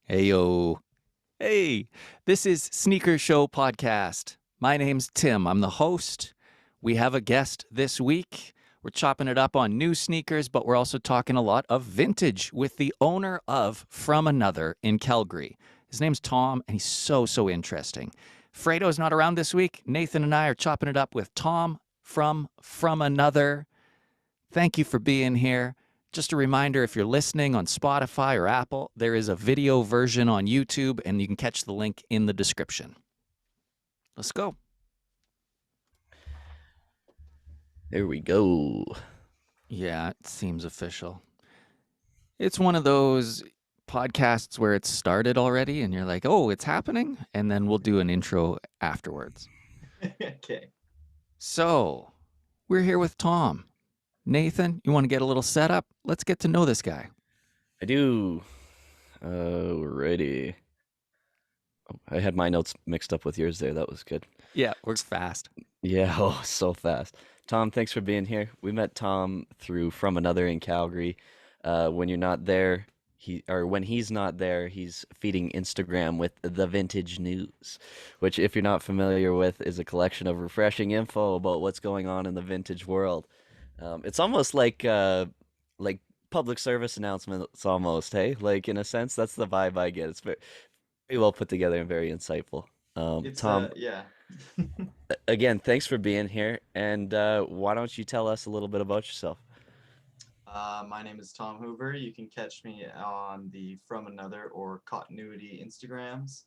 Heyo. Hey, this is Sneaker Show Podcast. My name's Tim. I'm the host. We have a guest this week. We're chopping it up on new sneakers, but we're also talking a lot of vintage with the owner of From Another in Calgary. His name's Tom, and he's so interesting. Fredo's not around this week. Nathan and I are chopping it up with Tom from Another. Thank you for being here. Just a reminder, if you're listening on Spotify or Apple, there is a video version on YouTube, and you can catch the link in the description. Let's go. There we go. Yeah, it seems official. It's one of those podcasts where it's started already, and you're like, oh, it's happening? And then we'll do an intro afterwards. Okay. So, we're here with Tom. Nathan, you want to get a little setup? Let's get to know this guy. I do. Alrighty. Oh, I had my notes mixed up with yours there. That was good. Yeah, works fast. Yeah, oh, so fast. Tom, thanks for being here. We met Tom through From Another in Calgary. When you're not there, when he's not there, he's feeding Instagram with the Vintage News, which, if you're not familiar with, is a collection of refreshing info about what's going on in the vintage world. It's almost like public service announcements, almost. Hey, like in a sense, that's the vibe I get. It's very well put together and very insightful. Tom, yeah. again, thanks for being here. And why don't you tell us a little bit about yourself? My name is Tom Hoover. You can catch me on the From Another or Continuity Instagrams.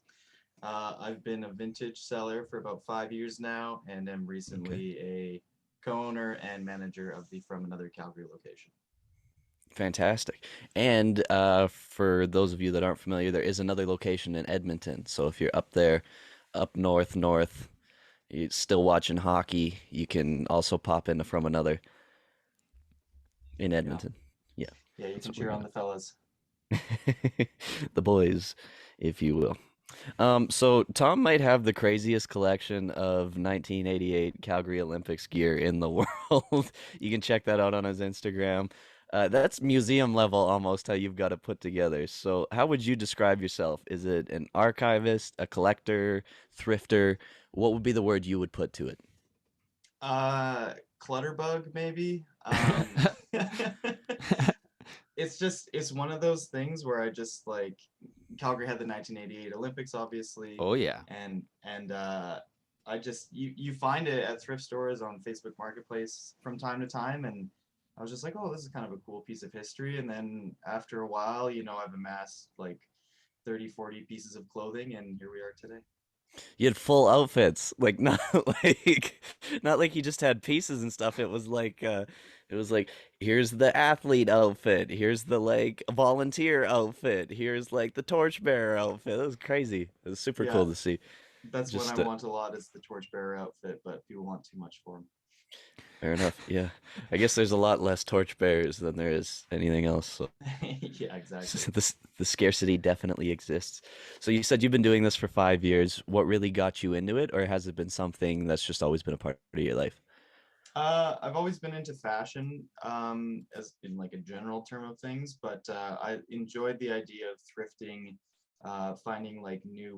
I've been a vintage seller for about 5 years now, and am recently a co-owner and manager of the From Another Calgary location. Fantastic. And for those of you that aren't familiar, there is another location in Edmonton. So if you're up there, up north, you're still watching hockey, you can also pop into From Another in Edmonton. Yeah. Yeah, you can cheer on the fellas. The boys, if you will. So Tom might have the craziest collection of 1988 Calgary Olympics gear in the world. You can check that out on his Instagram. That's museum level almost how you've got it put together. So how would you describe yourself? Is it an archivist, a collector, thrifter? What would be the word you would put to it? Clutterbug, maybe. It's one of those things where I just like, Calgary had the 1988 Olympics, obviously. Oh yeah. And I just you find it at thrift stores on Facebook Marketplace from time to time, and I was just like, oh, this is kind of a cool piece of history. And then after a while, I've amassed like 30, 40 pieces of clothing, and here we are today. You had full outfits, like not like you just had pieces and stuff. It was like here's the athlete outfit, here's the like volunteer outfit, here's like the torchbearer outfit. That was crazy. It was super cool to see. That's just, what I want a lot, is the torchbearer outfit, but people want too much for them. Fair enough. Yeah, I guess there's a lot less torchbearers than there is anything else. So. Yeah, exactly. The scarcity definitely exists. So you said you've been doing this for 5 years. What really got you into it, or has it been something that's just always been a part of your life? I've always been into fashion, as in like a general term of things, but I enjoyed the idea of thrifting, finding like new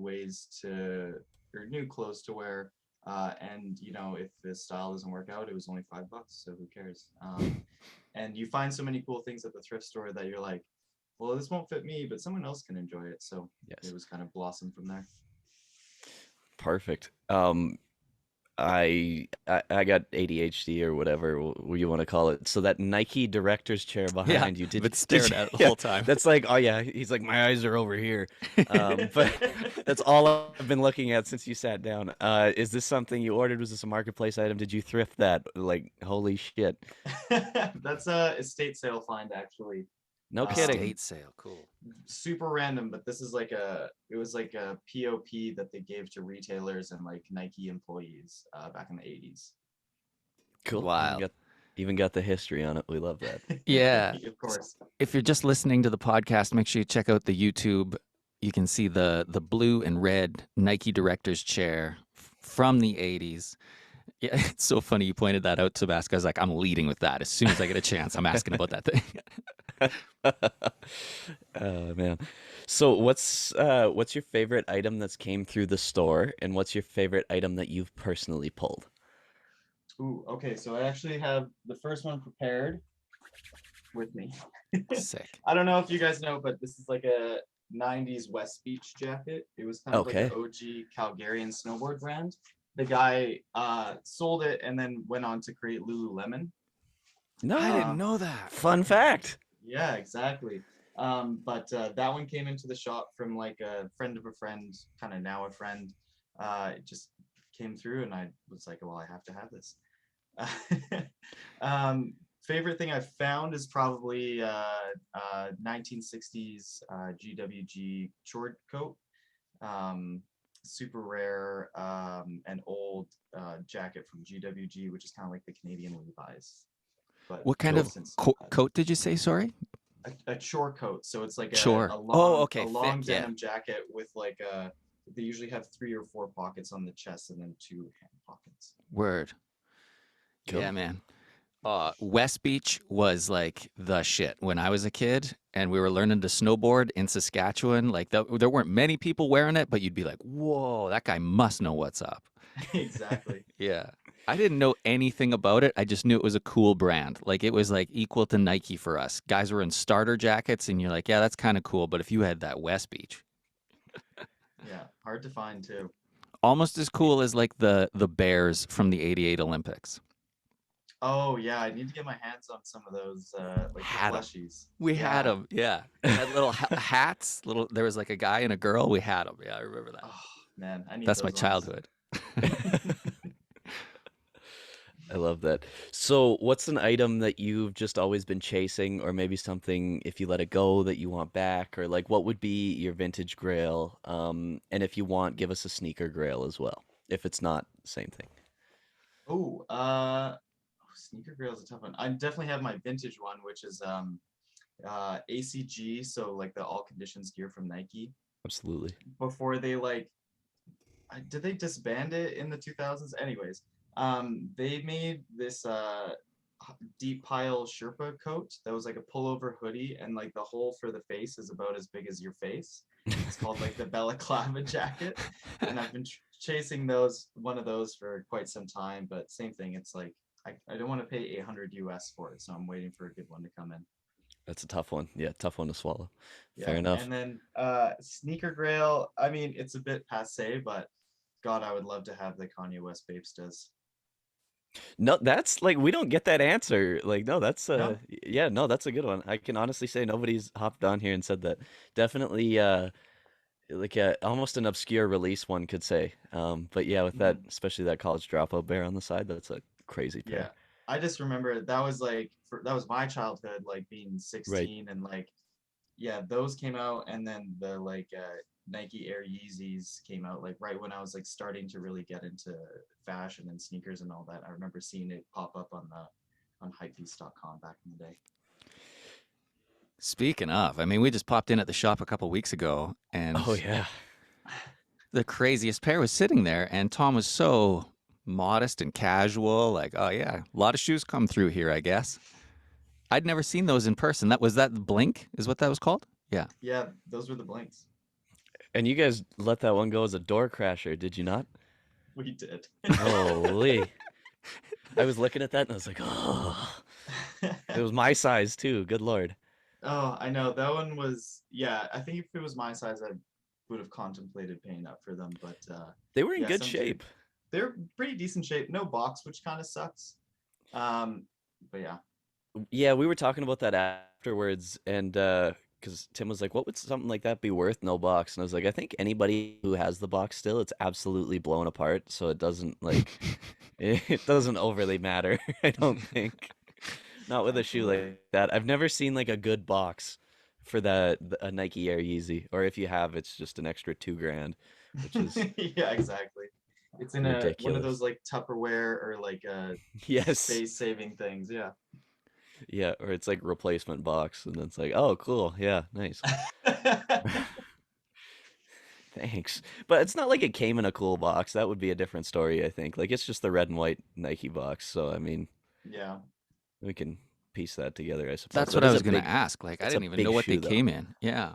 clothes to wear. And if the style doesn't work out, it was only $5, so who cares? And you find so many cool things at the thrift store that you're like, well, this won't fit me, but someone else can enjoy it. So It was kind of blossomed from there. Perfect. I got ADHD or whatever you want to call it. So that Nike director's chair behind you, but stared at it the whole time. That's like, oh yeah, he's like, my eyes are over here. But that's all I've been looking at since you sat down. Is this something you ordered? Was this a marketplace item? Did you thrift that? Like, holy shit. That's a estate sale find, actually. No kidding. Estate sale, cool. Super random, but this is it was like a POP that they gave to retailers and like Nike employees back in the 80s. Cool. Wow. Even got the history on it. We love that. Yeah. Of course. If you're just listening to the podcast, make sure you check out the YouTube. You can see the blue and red Nike director's chair from the 80s. Yeah, it's so funny you pointed that out, Tabasco. I was like, I'm leading with that. As soon as I get a chance, I'm asking about that thing. Oh man. So what's your favorite item that's came through the store, and what's your favorite item that you've personally pulled? Ooh, okay, so I actually have the first one prepared with me. Sick. I don't know if you guys know, but this is like a 90s West Beach jacket. It was kind of like an Okay. OG Calgarian snowboard brand. The guy sold it and then went on to create Lululemon. I No. didn't Um, know that. Fun fact. yeah, exactly. But that one came into the shop from like a friend of a friend, kind of now a friend. It just came through, and I was like, well, I have to have this. um, Favorite thing I've found is probably 1960s GWG short coat. Um, Super rare and old jacket from GWG, which is kind of like the Canadian Levi's, but What kind Cool. of since coat did you say? Sorry. a chore coat. So it's like Sure. Oh, a okay. long Thick. Yeah. denim jacket with like a. They usually have 3 or 4 pockets on the chest and then 2 hand pockets. Word. Cool. Yeah, man. West Beach was like the shit when I was a kid, and we were learning to snowboard in Saskatchewan. Like there weren't many people wearing it, but you'd be like, "Whoa, that guy must know what's up." Exactly. Yeah. I didn't know anything about it. I just knew it was a cool brand. Like it was like equal to Nike for us. Guys were in starter jackets, and you're like, "Yeah, that's kind of cool." But if you had that West Beach, Yeah, hard to find too. almost as cool as like the Bears from the '88 Olympics. Oh yeah, I need to get my hands on some of those, like the Had them. plushies. We had Yeah. them. Yeah, they had little hats. Little. There was like a guy and a girl. We had them. Yeah, I remember that. Oh man, I need That's my those ones. childhood. I love that. So, what's an item that you've just always been chasing, or maybe something if you let it go that you want back, or like what would be your vintage grail? And if you want, give us a sneaker grail as well, if it's not the same thing. Oh, sneaker grill is a tough one. I definitely have my vintage one, which is ACG, so like the all conditions gear from Nike. Absolutely. Before they like, did they disband it in the 2000s? Anyways, they made this deep pile Sherpa coat that was like a pullover hoodie, and like the hole for the face is about as big as your face. It's called like the balaclava jacket, and I've been chasing one of those for quite some time. But same thing, it's like I don't want to pay 800 US for it, so I'm waiting for a good one to come in. That's a tough one. Yeah, tough one to swallow. Fair Yeah, enough. and then sneaker grail. I mean, it's a bit passe, but God, I would love to have the Kanye West Bapestas. No, that's like we don't get that answer. Like, no, that's No? yeah, no, that's a good one. I can honestly say nobody's hopped on here and said that. Definitely like almost an obscure release one could say. But yeah, with that, Mhm. especially that college dropout bear on the side, that's a crazy Yeah. pair. I just remember that was like that was my childhood, like being Right. 16 and like yeah, those came out and then the like Nike Air Yeezys came out like right when I was like starting to really get into fashion and sneakers and all that. I remember seeing it pop up on hypebeast.com back in the day. Speaking of, I mean, we just popped in at the shop a couple weeks ago, and Oh yeah. the craziest pair was sitting there, and Tom was so modest and casual, like, "Oh yeah, a lot of shoes come through here, I guess." I'd never seen those in person. That Blink is what that was called? Yeah. Yeah, those were the blinks. And you guys let that one go as a door crasher, did you not? We did. Holy. I was looking at that and I was like, oh, it was my size too. Good Lord. Oh, I know that one was yeah. I think if it was my size, I would have contemplated paying up for them. But They were in yeah, good some dude, shape. they're pretty decent shape. No box, which kind of sucks. Um, but yeah, Yeah, we were talking about that afterwards, and because Tim was like, "What would something like that be worth? No box?" And I was like, "I think anybody who has the box still, it's absolutely blown apart, so it doesn't like it doesn't overly matter. I don't think. Not with a shoe absolutely. like that. I've never seen like a good box for a Nike Air Yeezy, or if you have, it's just an extra 2 grand, which is Yeah, exactly. It's in a one of ridiculous. those like Tupperware or like Yes, space saving things. Yeah. yeah, or it's like replacement box, and it's like, oh, cool, yeah, nice. Thanks. But it's not like it came in a cool box. That would be a different story, I think. Like it's just the red and white Nike box. So I mean, Yeah. we can. piece that together, I suppose. That's what That I is was a going to big, ask. Like, I that's a didn't even big know what they shoe, though. came in. Yeah.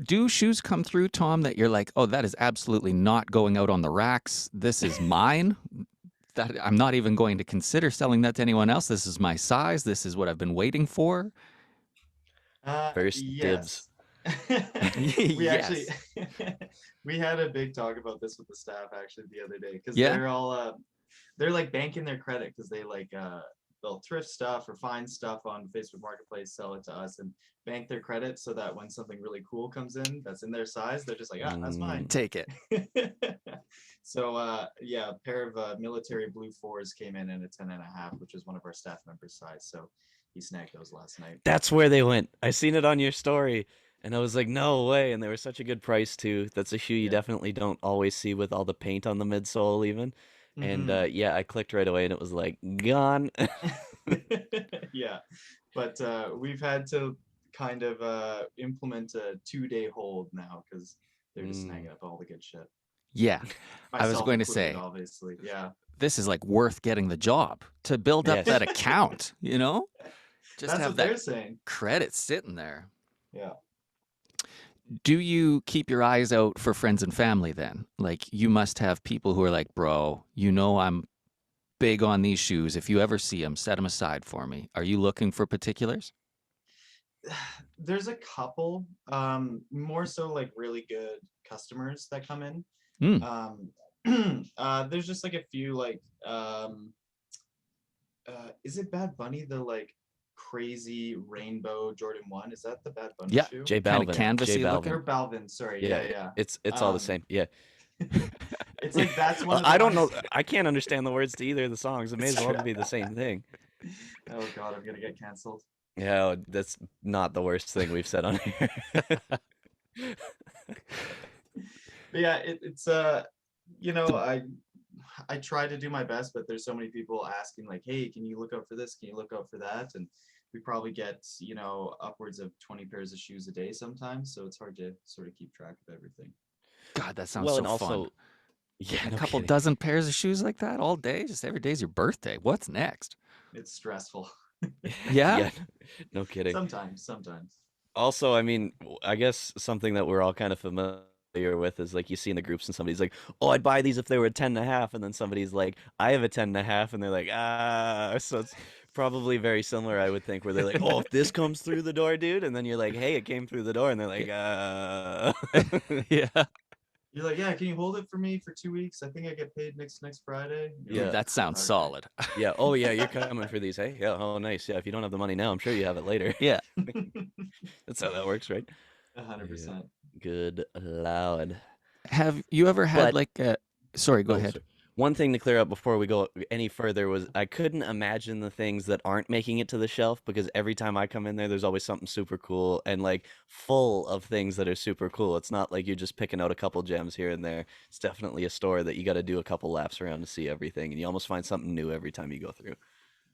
Do shoes come through, Tom, that you're like, oh, that is absolutely not going out on the racks. This is mine. That I'm not even going to consider selling that to anyone else. This is my size. This is what I've been waiting for. First dibs. Yes. We actually Yes. we had a big talk about this with the staff actually the other day because Yeah. they're all they're like banking their credit because they like they'll thrift stuff or find stuff on Facebook Marketplace, sell it to us, and bank their credit so that when something really cool comes in that's in their size, they're just like, ah, that's mine. Take it. So yeah, a pair of military blue 4s came in at a 10.5, which is one of our staff members' size. So he snagged those last night. That's where they went. I seen it on your story, and I was like, no way. And they were such a good price too. That's a shoe you Yeah. definitely don't always see with all the paint on the midsole even. And Mhm. yeah, I clicked right away, and it was like gone. Yeah, but we've had to kind of implement a 2-day hold now because they're just snagging up all the good shit. Yeah. I was Myself going to included, say, obviously. Yeah, this is like worth getting the job to build up Yes. that account, you know? Just that's have what they're that saying. credit sitting there. Yeah. Do you keep your eyes out for friends and family then? Like, you must have people who are like, bro, you know I'm big on these shoes. If you ever see them, set them aside for me. Are you looking for particulars? There's a couple, more so like really good customers that come in. Mm. There's just like a few like is it Bad Bunny, the like crazy rainbow Jordan 1? Is that the Bad Bunny Yeah. shoe? J Kind of Balvin. canvasy J looking. Or Balvin. Balvin, sorry. Yeah, Yeah. it's all the same. Yeah. It's like that's one of the I don't know. ones. I can't understand the words to either of the songs. It may as well be the same thing. Oh God, I'm gonna get canceled. Yeah, that's not the worst thing we've said on here. But yeah, it's you know, I try to do my best, but there's so many people asking like, hey, can you look out for this? Can you look out for that? And we probably get, you know, upwards of 20 pairs of shoes a day sometimes, so it's hard to sort of keep track of everything. God, that sounds Well, so and also, fun. yeah, A no couple kidding. dozen pairs of shoes like that all day? Just every day's your birthday. What's next? It's stressful. Yeah? Yeah, no kidding. Sometimes. Also, I mean, I guess something that we're all kind of familiar with is like you see in the groups and somebody's like, oh, I'd buy these if they were 10.5, and then somebody's like, I have a 10.5, and they're like, ah. So it's probably very similar, I would think, where they're like, oh, if this comes through the door, dude, and then you're like, hey, it came through the door, and they're like, Yeah. You're like, yeah, can you hold it for me for 2 weeks? I think I get paid next Friday. You're Yeah. That sounds Okay. solid. Yeah. Oh, yeah. You're coming for these, hey? Yeah. Oh, nice. Yeah. If you don't have the money now, I'm sure you have it later. Yeah. That's how that works, right? 100%. Good loud. Have you ever had But like a... Sorry, go oh, ahead. sorry. One thing to clear up before we go any further was I couldn't imagine the things that aren't making it to the shelf because every time I come in there's always something super cool and like full of things that are super cool. It's not like you're just picking out a couple gems here and there. It's definitely a store that you got to do a couple laps around to see everything, and you almost find something new every time you go through.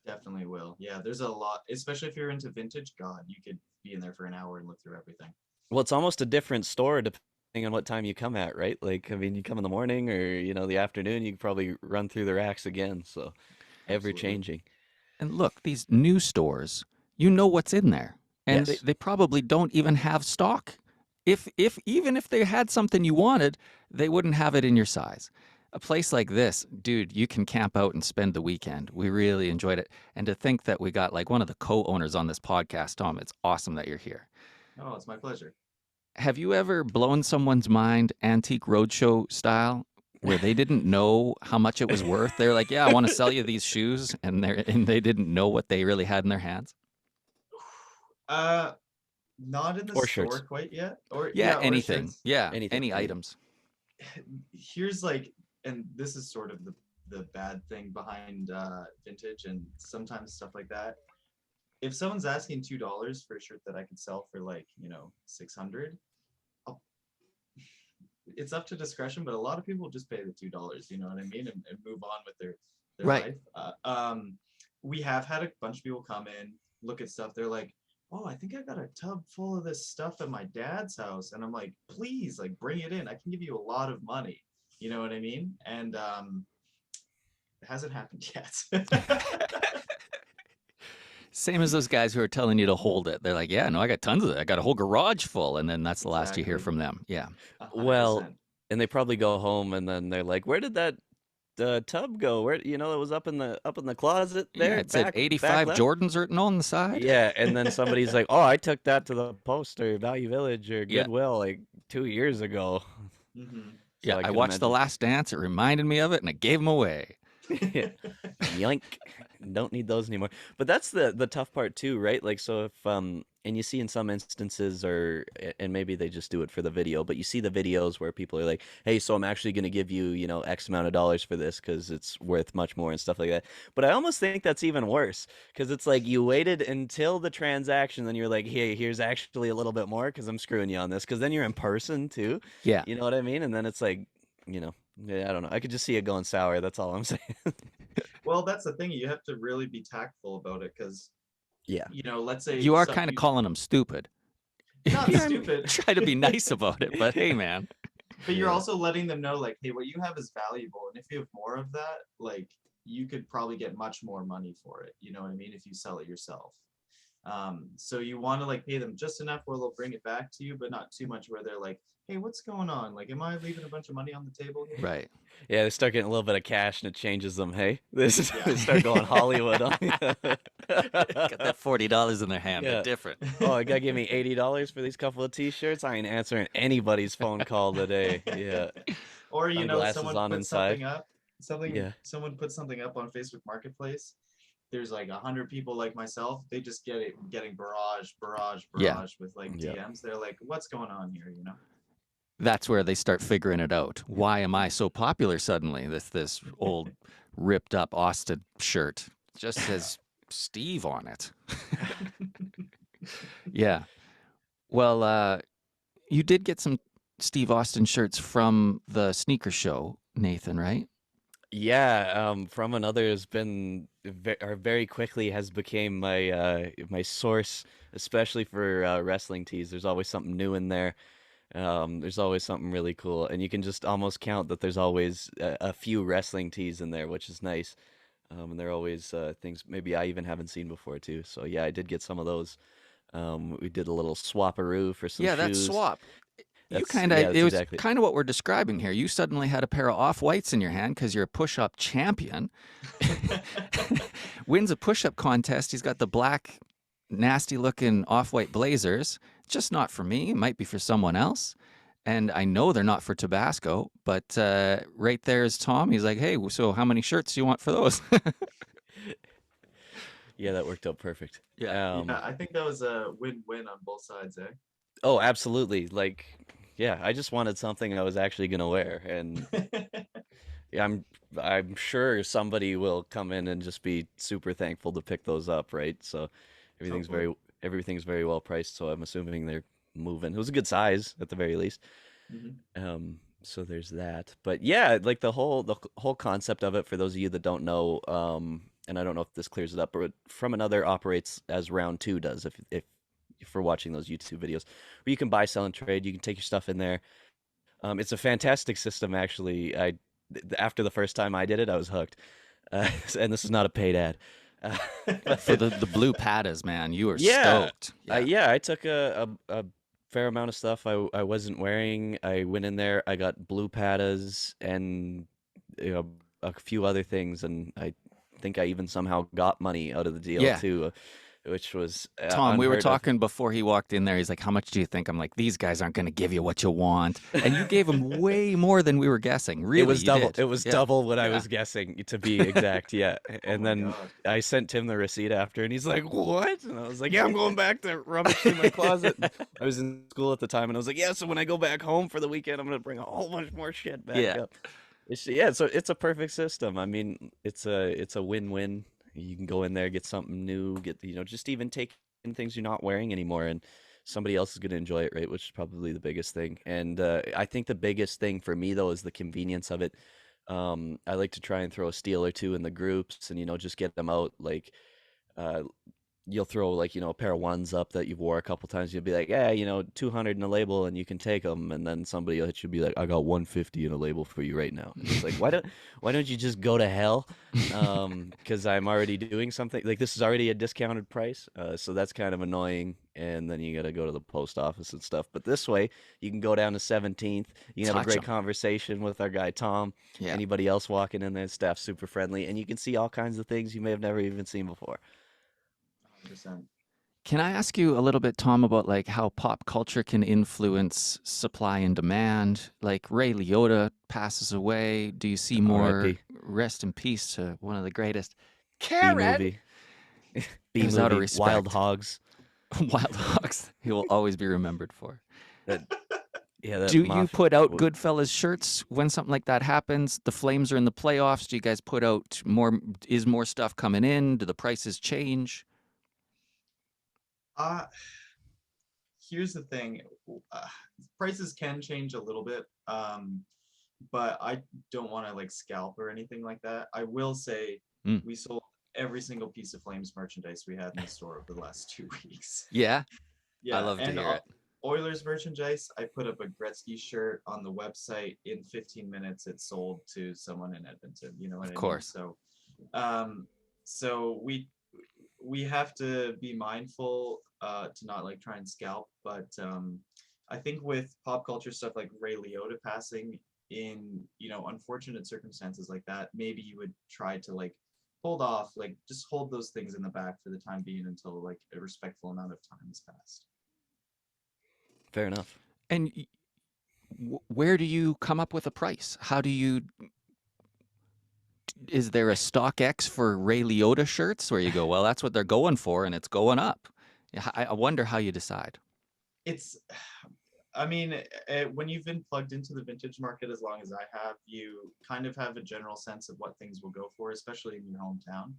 Definitely will. Yeah, there's a lot, especially if you're into vintage. God, you could be in there for an hour and look through everything. Well, it's almost a different store depending on what time you come at, right? Like, I mean, you come in the morning or, the afternoon, you can probably run through the racks again. So, ever Absolutely. changing. And look, these new stores, you know what's in there. And Yes. they probably don't even have stock. If even if they had something you wanted, they wouldn't have it in your size. A place like this, dude, you can camp out and spend the weekend. We really enjoyed it. And to think that we got like one of the co-owners on this podcast, Tom, it's awesome that you're here. Oh, it's my pleasure. Have you ever blown someone's mind antique roadshow style where they didn't know how much it was worth? They're like, "Yeah, I want to sell you these shoes," and they didn't know what they really had in their hands. Not in the Or store shirts. quite yet. Or Yeah, or anything. shirts. Yeah, Anything. any items. Here's like, and this is sort of the bad thing behind vintage and sometimes stuff like that. If someone's asking $2 for a shirt that I could sell for like, 600, it's up to discretion, but a lot of people just pay the $2, you know what I mean, and move on with their Right. life. We have had a bunch of people come in, look at stuff. They're like, oh, I think I got a tub full of this stuff at my dad's house, and I'm like, please, like, bring it in. I can give you a lot of money. You know what I mean? And it hasn't happened yet. Same as those guys who are telling you to hold it. They're like, yeah, no, I got tons of it. I got a whole garage full. And then that's the last you hear Exactly. from them. Yeah. Well, 100%. and they probably go home and then they're like, "Where did that tub go? Where it was up in the closet Yeah. there, It said back 85 left." Jordans written on the side. Yeah, and then somebody's like, "Oh, I took that to the post or Value Village or Yeah. Goodwill like 2 years ago." Hmm. So Yeah. I I could watched The imagine. Last Dance. It reminded me of it and I gave them away. Yeah. Yoink. Don't need those anymore. But that's the tough part too, right? Like so if and you see in some instances and maybe they just do it for the video, but you see the videos where people are like, "Hey, so I'm actually going to give you, X amount of dollars for this cuz it's worth much more," and stuff like that. But I almost think that's even worse cuz it's like you waited until the transaction then you're like, "Hey, here's actually a little bit more cuz I'm screwing you on this," cuz then you're in person too. Yeah. You know what I mean? And then it's like, yeah, I don't know. I could just see it going sour. That's all I'm saying. Well, that's the thing. You have to really be tactful about it because, Yeah. let's say You are some kind of you calling them stupid. not Yeah, I'm stupid, trying to be nice about it, but hey, man. but you're Yeah. also letting them know, like, hey, what you have is valuable, and if you have more of that, like, you could probably get much more money for it. You know what I mean? If you sell it yourself. So you want to like pay them just enough where they'll bring it back to you, but not too much where they're like, hey, what's going on? Like, am I leaving a bunch of money on the table here? Right. Yeah, they start getting a little bit of cash and it changes them. Hey, Yeah. they start going Hollywood on you. Got that $40 in their hand. They're Yeah. different. Oh, a guy gave me $80 for these couple of t-shirts. I ain't answering anybody's phone call today. Yeah. Or Sunglasses someone on puts inside. something up, Yeah. someone puts something up on Facebook Marketplace. There's like 100 people like myself. They just getting Yeah. barrage with like Yeah. DMs. They're like, what's going on here? That's where they start figuring it out. Why am I so popular suddenly? This old ripped up Austin shirt just says Steve on it. Yeah. Well, you did get some Steve Austin shirts from the sneaker show, Nathan, right? Yeah, From Another has been or very quickly has became my source, especially for wrestling tees. There's always something new in there. There's always something really cool, and you can just almost count that there's always a few wrestling tees in there, which is nice. And they're always things maybe I even haven't seen before too. So yeah, I did get some of those. We did a little swaparoo for some Yeah, that shoes. swap. It That's was exactly. kind of what we're describing here. You suddenly had a pair of off-whites in your hand because you're a push-up champion. Wins a push-up contest. He's got the black, nasty-looking off-white blazers. Just not for me. Might be for someone else. And I know they're not for Tabasco. But right there is Tom. He's like, hey, so how many shirts do you want for those? Yeah, that worked out perfect. Yeah. Yeah, I think that was a win-win on both sides, eh? Oh, absolutely. Like, yeah, I just wanted something I was actually gonna wear, and yeah, I'm sure somebody will come in and just be super thankful to pick those up, right? So everything's Totally. very everything's very well priced, so I'm assuming they're moving. It was a good size at the very least. Hmm. So there's that. But yeah, like the whole concept of it for those of you that don't know, and I don't know if this clears it up, but From Another operates as Round Two does. If you're watching those YouTube videos, where you can buy, sell, and trade, you can take your stuff in there. It's a fantastic system, actually. After the first time I did it, I was hooked. And this is not a paid ad. Uh, For but the blue pattas, man, you were yeah, stoked. Yeah. I took a fair amount of stuff I wasn't wearing. I went in there. I got blue pattas and a few other things, and I think I even somehow got money out of the deal Yeah. too, which was Tom, we were unheard of. talking before he walked in there. He's like, how much do you think? I'm like, these guys aren't going to give you what you want. And you gave him way more than we were guessing. Really, It was you double. did. It was Yeah. double what I Yeah. was guessing, to be exact. Yeah, Oh and my then God. I sent Tim the receipt after, and he's like, "What?" And I was like, "Yeah, I'm going back to rummage through my closet." I was in school at the time, and I was like, "Yeah, so when I go back home for the weekend, I'm gonna bring a whole bunch more shit back Yeah. up." Yeah, so it's a perfect system. I mean, it's a win-win. You can go in there, get something new, get just even take in things you're not wearing anymore, and somebody else is gonna enjoy it, right? Which is probably the biggest thing. And I think the biggest thing for me though is the convenience of it. I like to try and throw a steal or two in the groups, and just get them out. Like, uh, you'll throw like, a pair of ones up that you've wore a couple times. You'll be like, yeah, 200 in a label and you can take them. And then somebody else should be like, I got 150 in a label for you right now. And it's like, why don't you just go to hell? Because I'm already doing something like this is already a discounted price. So that's kind of annoying. And then you got to go to the post office and stuff. But this way you can go down to 17th. You can have a Touch great 'em. conversation with our guy, Tom. Yeah. Anybody else walking in there, staff's super friendly. And you can see all kinds of things you may have never even seen before. 100%. Can I ask you a little bit, Tom, about like how pop culture can influence supply and demand? Like Ray Liotta passes away. Do you see more R.I.P. rest in peace to one of the greatest? B Karen! movie. B Because out of movie. Wild respect, Hogs. Wild Hogs, he will always be remembered for. That yeah, that Do you mafia. put out Goodfellas shirts when something like that happens? The Flames are in the playoffs. Do you guys put out more? Is more stuff coming in? Do the prices change? Uh, Here's the thing. Uh, Prices can change a little bit, but I don't want to like scalp or anything like that. I will say Mm. we sold every single piece of Flames merchandise we had in the store over the last 2 weeks. Yeah, I Yeah, love to and hear it. Oilers merchandise, I put up a Gretzky shirt on the website. In 15 minutes, it sold to someone in Edmonton. You know what Of I mean? course. Um, so we have to be mindful to not like try and scalp, but I think with pop culture stuff like Ray Liotta passing in unfortunate circumstances like that, maybe you would try to like hold off, like just hold those things in the back for the time being until like a respectful amount of time has passed. Fair enough. And where do you come up with a price? How do you? Is there a StockX for Ray Liotta shirts where you go, well, that's what they're going for, and it's going up? I wonder how you decide. It's I mean, when you've been plugged into the vintage market as long as I have, you kind of have a general sense of what things will go for, especially in your hometown.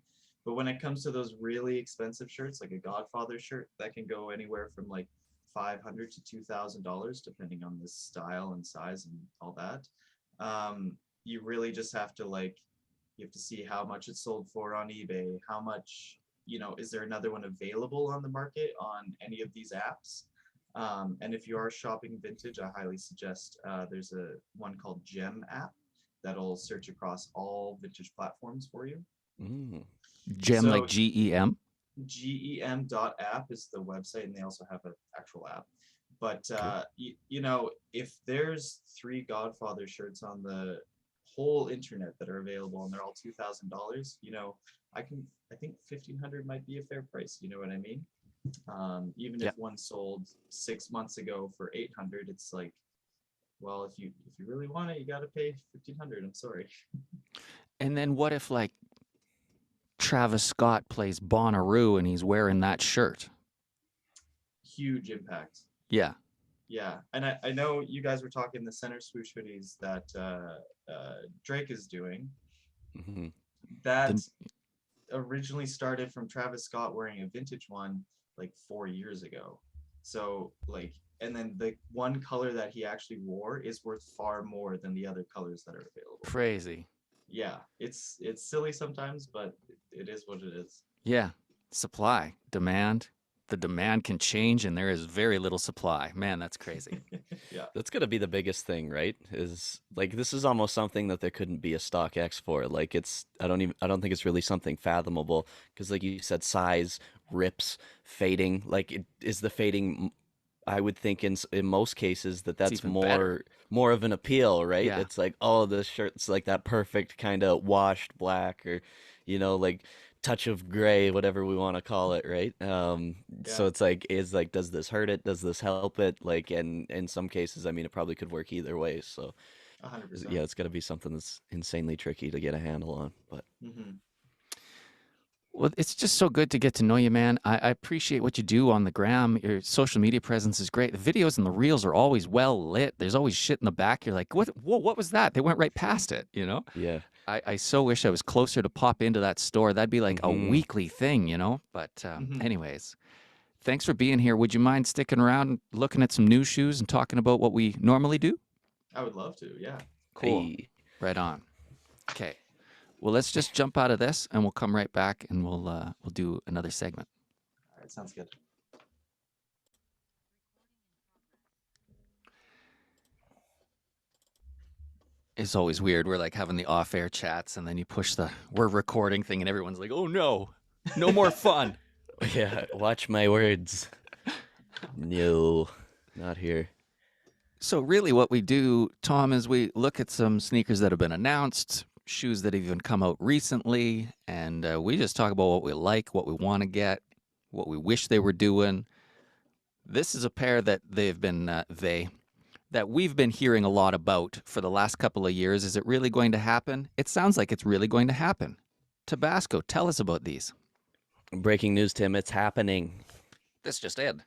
But when it comes to those really expensive shirts, like a Godfather shirt, that can go anywhere from like $500 to $2,000, depending on the style and size and all that. You really just have to you have to see how much it's sold for on eBay, how much, is there another one available on the market on any of these apps? And if you are shopping vintage, I highly suggest there's a one called Gem app that'll search across all vintage platforms for you. Mm. Gem like So GEM? gem.app is the website, and they also have an actual app. But Okay. if there's 3 Godfather shirts on the whole internet that are available and they're all $2,000, I think 1,500 might be a fair price. You know what I mean? Even Yeah. if one sold 6 months ago for 800, it's like, well, if you really want it, you got to pay 1,500. I'm sorry. And then what if like Travis Scott plays Bonnaroo and he's wearing that shirt? Huge impact. Yeah. Yeah, and I know you guys were talking the center swoosh hoodies that Drake is doing. Hmm. That The, originally started from Travis Scott wearing a vintage one like 4 years ago. So and then the one color that he actually wore is worth far more than the other colors that are available. crazy. Yeah, it's silly sometimes, but it is what it is. Yeah. Supply, demand. The demand can change and there is very little supply. Man, that's crazy. Yeah, That's gonna be the biggest thing, right? Is like this is almost something that there couldn't be a stock X for. Like I don't think it's really something fathomable because like you said, size, rips, fading. Like it is the fading. I would think in most cases that It's that's even better. more of an appeal, right? Yeah. It's like, oh, this shirt's like that perfect kind of washed black or, like touch of gray, whatever we want to call it, right? yeah, So it's like, does this hurt it? Does this help it? Like, and in some cases, I mean, it probably could work either way. So a hundred yeah, percent. it's got to be something that's insanely tricky to get a handle on. But Mm-hmm. Well, it's just so good to get to know you, man. I appreciate what you do on the gram. Your social media presence is great. The videos and the reels are always well lit. There's always shit in the back. You're like, what? Whoa, what was that? They went right past it, you know? yeah. I so wish I was closer to pop into that store. That'd be like a Hmm. weekly thing, you know? But, Mm-hmm. anyways, thanks for being here. Would you mind sticking around, looking at some new shoes and talking about what we normally do? I would love to. Yeah. Cool. Hey. Right on. Okay. Well, let's just jump out of this and we'll come right back and we'll do another segment. right, sounds good. It's always weird. We're like having the off-air chats, and then you push the "we're recording" thing, and everyone's like, "Oh no, no more fun." Yeah, watch my words. No, not here. So really what we do, Tom, is we look at some sneakers that have been announced, shoes that have even come out recently, and we just talk about what we like, what we want to get, what we wish they were doing. This is a pair that that we've been hearing a lot about for the last couple of years. Is it really going to happen? It sounds like it's really going to happen. Tabasco, tell us about these. Breaking news, Tim. It's happening. This just in.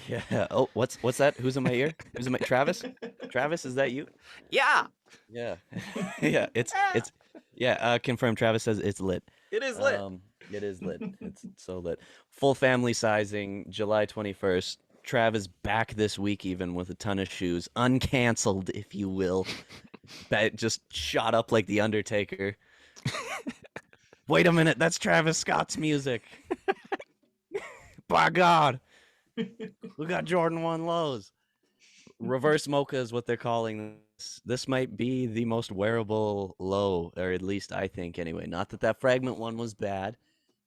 Yeah. Oh, what's that? Who's in my ear? Who's in my Travis? Travis, is that you? Yeah, Yeah. Yeah. It's yeah. Confirmed. Travis says it's lit. it is lit. It is lit. It's so lit. Full family sizing, July 21st. Trav is back this week, even with a ton of shoes, uncanceled, if you will. That just shot up like the Undertaker. Wait a minute, that's Travis Scott's music. By God, we got Jordan 1 lows. Reverse Mocha is what they're calling this. This might be the most wearable low, or at least I think anyway. Not that that fragment one was bad.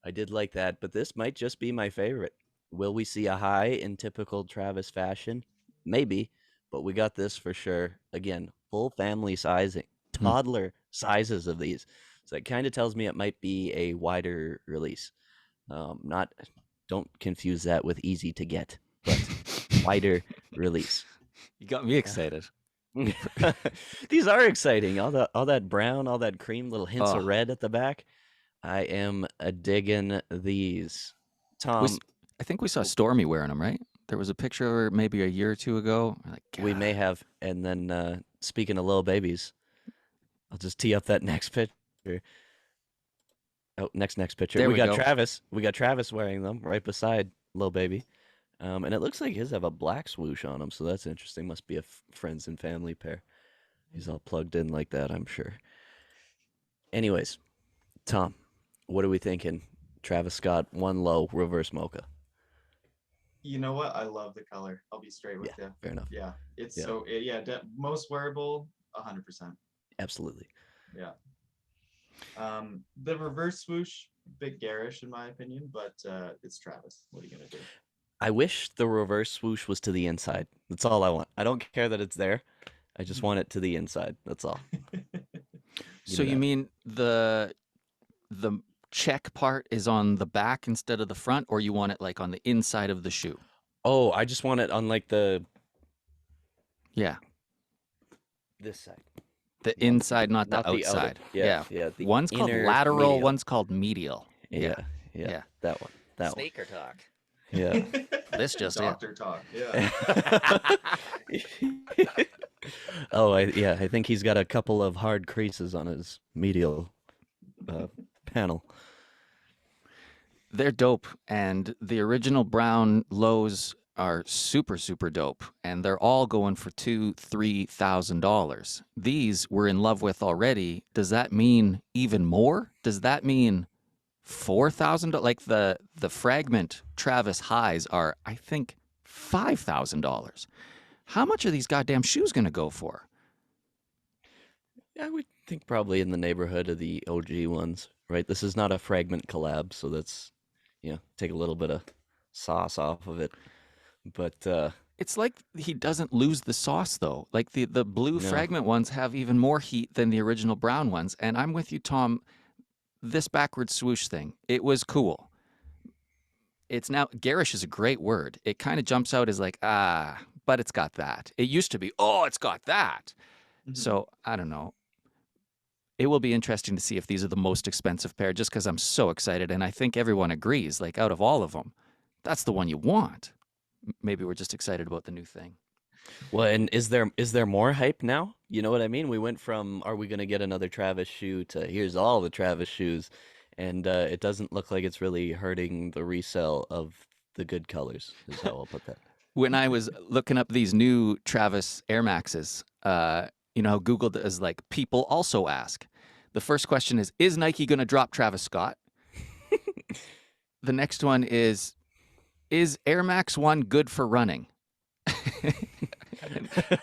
I did like that, but this might just be my favorite. Will we see a high in typical Travis fashion? Maybe, but we got this for sure. Again, full family sizing, toddler sizes of these. So it kind of tells me it might be a wider release. Don't confuse that with easy to get, but wider release. You got me excited. These are exciting. All that brown, all that cream, little hints Oh. of red at the back. I am digging these. Tom, I think we saw Stormy wearing them, right? There was a picture maybe a year or two ago. We're like, we may "God." have. And then speaking of little babies, I'll just tee up that next picture. Oh, next picture. There we we got go. Travis. We got Travis wearing them right beside little baby. And it looks like his have a black swoosh on them, so that's interesting. Must be a friends and family pair. He's all plugged in like that, I'm sure. Anyways, Tom, what are we thinking? Travis Scott, 1 low, reverse Mocha. You know what? I love the color. I'll be straight with you. Fair enough. Yeah, it's Yeah. most wearable, 100%. Absolutely. Yeah. The reverse swoosh, bit garish in my opinion, but it's Travis. What are you gonna do? I wish the reverse swoosh was to the inside. That's all I want. I don't care that it's there. I just want it to the inside. That's all. So you mean the check part is on the back instead of the front, or you want it like on the inside of the shoe? Oh, I just want it on like this side. The inside, not the Not the outer. outside. Yeah, the One's called inner lateral, medial. one's called medial. Yeah. Yeah. That one. Sneaker talk. Yeah. This just in. Doctor talk. Yeah. Oh, I think he's got a couple of hard creases on his medial panel. They're dope, and the original brown lows are super, super dope, and they're all going for $2,000-$3,000. These we're in love with already. Does that mean even more? Does that mean $4,000? Like the fragment Travis Highs are, I think, $5,000. How much are these goddamn shoes going to go for? I would think probably in the neighborhood of the OG ones, right? This is not a fragment collab, so that's, take a little bit of sauce off of it. But It's like he doesn't lose the sauce, though. Like the blue No. fragment ones have even more heat than the original brown ones. And I'm with you, Tom. This backward swoosh thing, it was cool. It's now, garish is a great word. It kind of jumps out as like, but it's got that. It used to be, oh, it's got that. So I don't know. It will be interesting to see if these are the most expensive pair, just because I'm so excited. And I think everyone agrees, like out of all of them, that's the one you want. Maybe we're just excited about the new thing. well, and is there more hype now? You know what I mean? We went from are we going to get another Travis shoe to here's all the Travis shoes, and it doesn't look like it's really hurting the resale of the good colors. Is how I'll put that. When I was looking up these new Travis Air Maxes, Google does like people also ask. The first question is Nike going to drop Travis Scott? The next one is Is Air Max 1 good for running?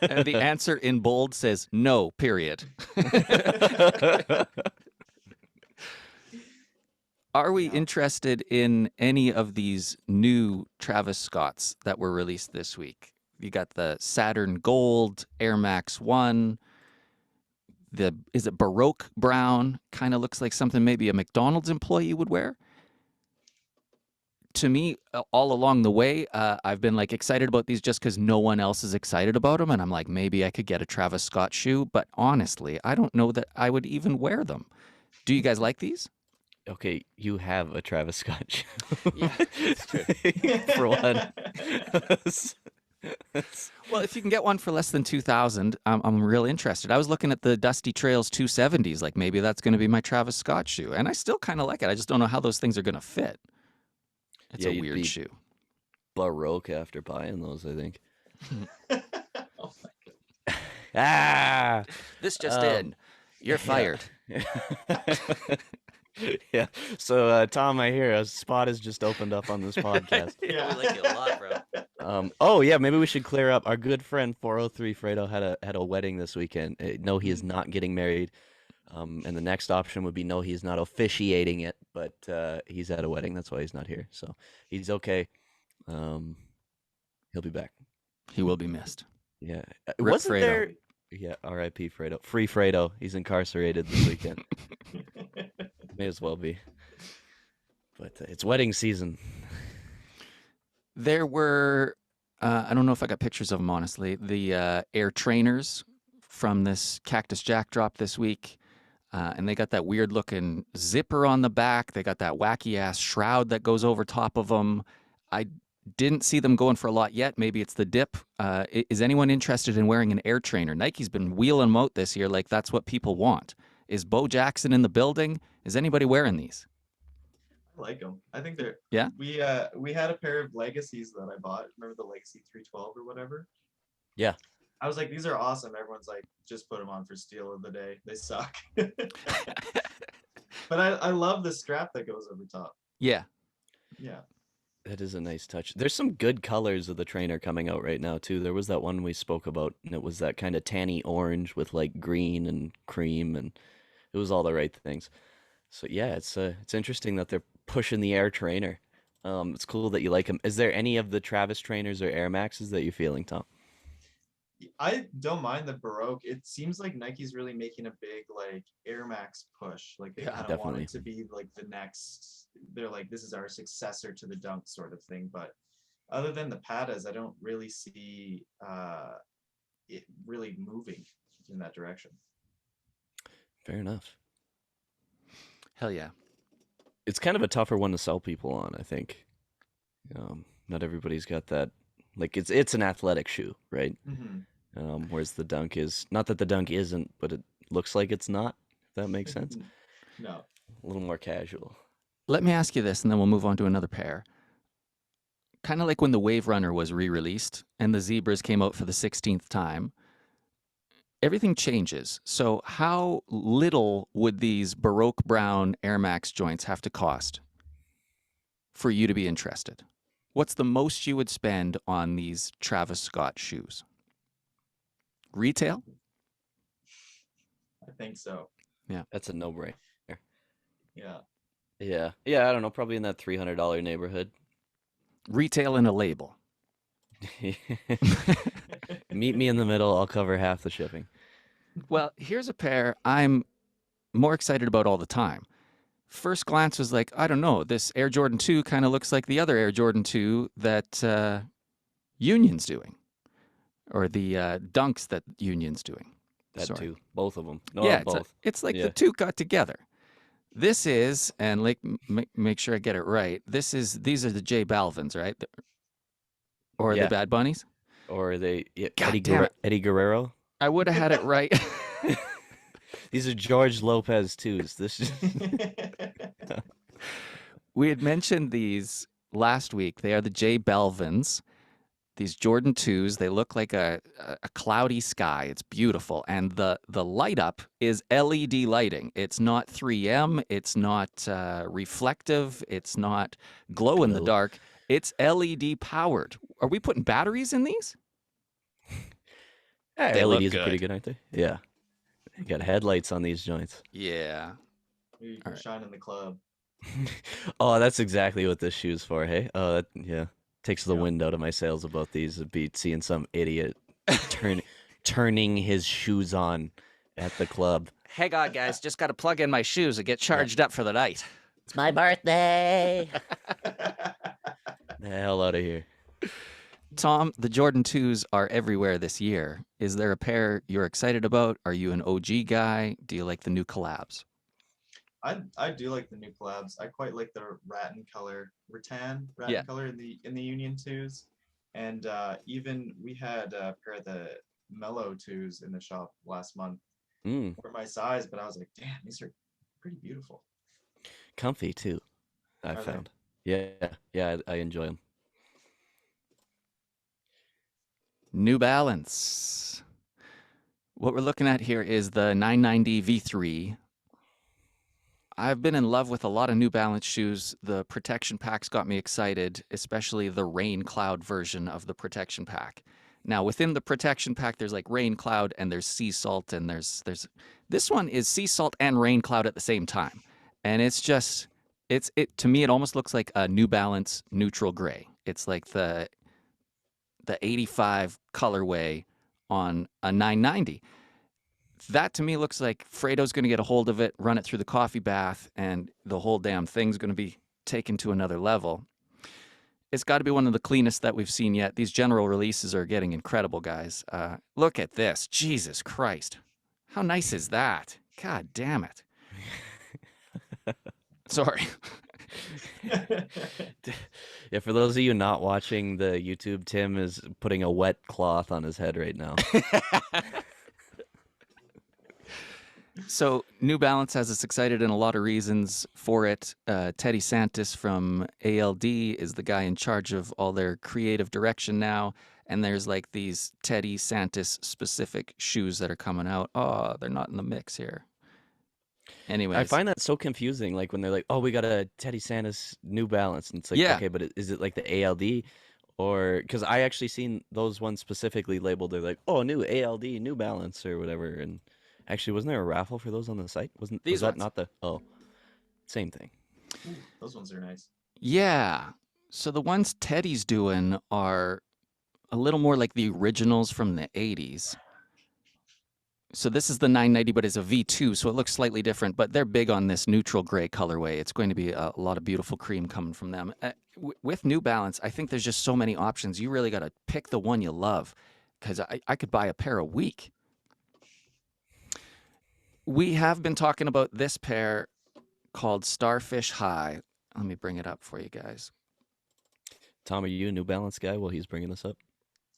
And the answer in bold says no, period. Are we Yeah. interested in any of these new Travis Scotts that were released this week? You got the Saturn Gold, Air Max 1. Is it Baroque Brown? Kind of looks like something maybe a McDonald's employee would wear. To me, all along the way, I've been like excited about these just because no one else is excited about them. And I'm like, maybe I could get a Travis Scott shoe. But honestly, I don't know that I would even wear them. Do you guys like these? Okay, you have a Travis Scott shoe. Yeah, that's true. For one. Well, if you can get one for less than 2,000, I'm real interested. I was looking at the Dusty Trails 270s, like maybe that's going to be my Travis Scott shoe, and I still kind of like it. I just don't know how those things are going to fit. It's Yeah, a you'd weird be- shoe. Baroque after buying those, I think. Oh Ah! This just Um, in. You're fired. Yeah. So, Tom, I hear a spot has just opened up on this podcast. Yeah. we like you a lot, bro. Oh yeah, maybe we should clear up. Our good friend 403 Fredo had a wedding this weekend. No, he is not getting married. And the next option would be no, he's not officiating it, but he's at a wedding. That's why he's not here. So he's okay. He'll be back. He will be missed. Yeah. Rip Wasn't Fredo. there? Yeah. R.I.P. Fredo. Free Fredo. He's incarcerated this weekend. May as well be. But it's wedding season. There were, I don't know if I got pictures of them, honestly, the air trainers from this Cactus Jack drop this week. And they got that weird looking zipper on the back. They got that wacky ass shroud that goes over top of them. I didn't see them going for a lot yet. Maybe it's the dip. Is anyone interested in wearing an air trainer? Nike's been wheeling them out this year like that's what people want. Is Bo Jackson in the building? Is anybody wearing these? I like them. I think they're. Yeah? We had a pair of Legacies that I bought. Remember the Legacy 312 or whatever? Yeah. I was like, these are awesome. Everyone's like, just put them on for steal of the day. They suck. But I love the strap that goes over top. Yeah. Yeah. That is a nice touch. There's some good colors of the trainer coming out right now too. There was that one we spoke about, and it was that kind of tanny orange with like green and cream, and it was all the right things. So yeah, it's interesting that they're pushing the Air trainer. It's cool that you like them. Is there any of the Travis trainers or Air Maxes that you're feeling, Tom? I don't mind the Baroque. It seems like Nike's really making a big like Air Max push. Like they Yeah, kind of want definitely. it to be like the next. They're like, this is our successor to the Dunk sort of thing. But other than the Patas, I don't really see it really moving in that direction. Fair enough. Hell yeah. It's kind of a tougher one to sell people on, I think. Not everybody's got that. Like it's an athletic shoe, right? Mm-hmm. Whereas the Dunk is not that the Dunk isn't, but it looks like it's not. If that makes sense. No. A little more casual. Let me ask you this, and then we'll move on to another pair. Kind of like when the Wave Runner was re-released and the Zebras came out for the 16th time, everything changes. So how little would these Baroque Brown Air Max joints have to cost for you to be interested? What's the most you would spend on these Travis Scott shoes? Retail? I think so. That's a no-brainer. Yeah. Yeah. Yeah, I don't know, probably in that $300 neighborhood. Retail and a label. Meet me in the middle, I'll cover half the shipping. Well, here's a pair I'm more excited about all the time. First glance was like, I don't know, this Air Jordan 2 kind of looks like the other Air Jordan 2 that Union's doing, or the Dunks that Union's doing. That Sorry. too. Both of them. No, Yeah, both. it's like Yeah. the two got together. This is, and like make sure I get it right. These are the J Balvins, right? Or Yeah. the Bad Bunnies? Or they God Eddie, damn it. Eddie Guerrero. I would have had it right. These are George Lopez twos. This We had mentioned these last week. They are the J Balvins. These Jordan 2s, they look like a cloudy sky. It's beautiful. And the light up is LED lighting. It's not 3M. It's not reflective. It's not glow in the dark. It's LED powered. Are we putting batteries in these? Yeah, They look LEDs are pretty good. good, aren't they? Yeah. You got headlights on these joints. Yeah. You All can right. shine in the club. Oh, that's exactly what this shoe's for, hey? Oh, yeah. Takes the Yep. wind out of my sails about these. It'd be seeing some idiot turning his shoes on at the club. Hang on, guys. Just got to plug in my shoes and get charged up for the night. It's my birthday. The hell out of here. Tom, the Jordan 2s are everywhere this year. Is there a pair you're excited about? Are you an OG guy? Do you like the new collabs? I do like the new collabs. I quite like the rattan color in the Union 2s. And even we had a pair of the Mellow 2s in the shop last month Mm, for my size, but I was like, damn, these are pretty beautiful. comfy too, I Are they? found. Yeah, yeah, I enjoy them. New Balance. What we're looking at here is the 990 V3. I've been in love with a lot of New Balance shoes. The protection packs got me excited, especially the rain cloud version of the protection pack. Now, within the protection pack, there's like rain cloud and there's sea salt, and there's this one is sea salt and rain cloud at the same time. And it's just it to me it almost looks like a New Balance neutral gray. It's like the 85 colorway on a 990. That to me looks like Fredo's going to get a hold of it, run it through the coffee bath, and the whole damn thing's going to be taken to another level. It's got to be one of the cleanest that we've seen yet. These general releases are getting incredible, guys. Look at this. Jesus Christ. How nice is that? God damn it. Sorry. Yeah, for those of you not watching the YouTube, Tim is putting a wet cloth on his head right now. So New Balance has us excited and a lot of reasons for it. Teddy Santis from ALD is the guy in charge of all their creative direction now. And there's like these Teddy Santis specific shoes that are coming out. Oh, they're not in the mix here. I Anyways, find that so confusing. Like when they're like, "Oh, we got a Teddy Santis New Balance," and it's like, yeah. okay, but is it like the ALD, or because I actually seen those ones specifically labeled? They're like, "Oh, new ALD, New Balance," or whatever. And actually, wasn't there a raffle for those on the site? Was These that ones. not the? Oh, same thing. Ooh, those ones are nice. Yeah. So the ones Teddy's doing are a little more like the originals from the 80s. So this is the 990, but it's a V2, so it looks slightly different. But they're big on this neutral gray colorway. It's going to be a lot of beautiful cream coming from them. With New Balance, I think there's just so many options. You really got to pick the one you love, because I could buy a pair a week. We have been talking about this pair called Starfish High. Let me bring it up for you guys. Tom, are you a New Balance guy while he's bringing this up?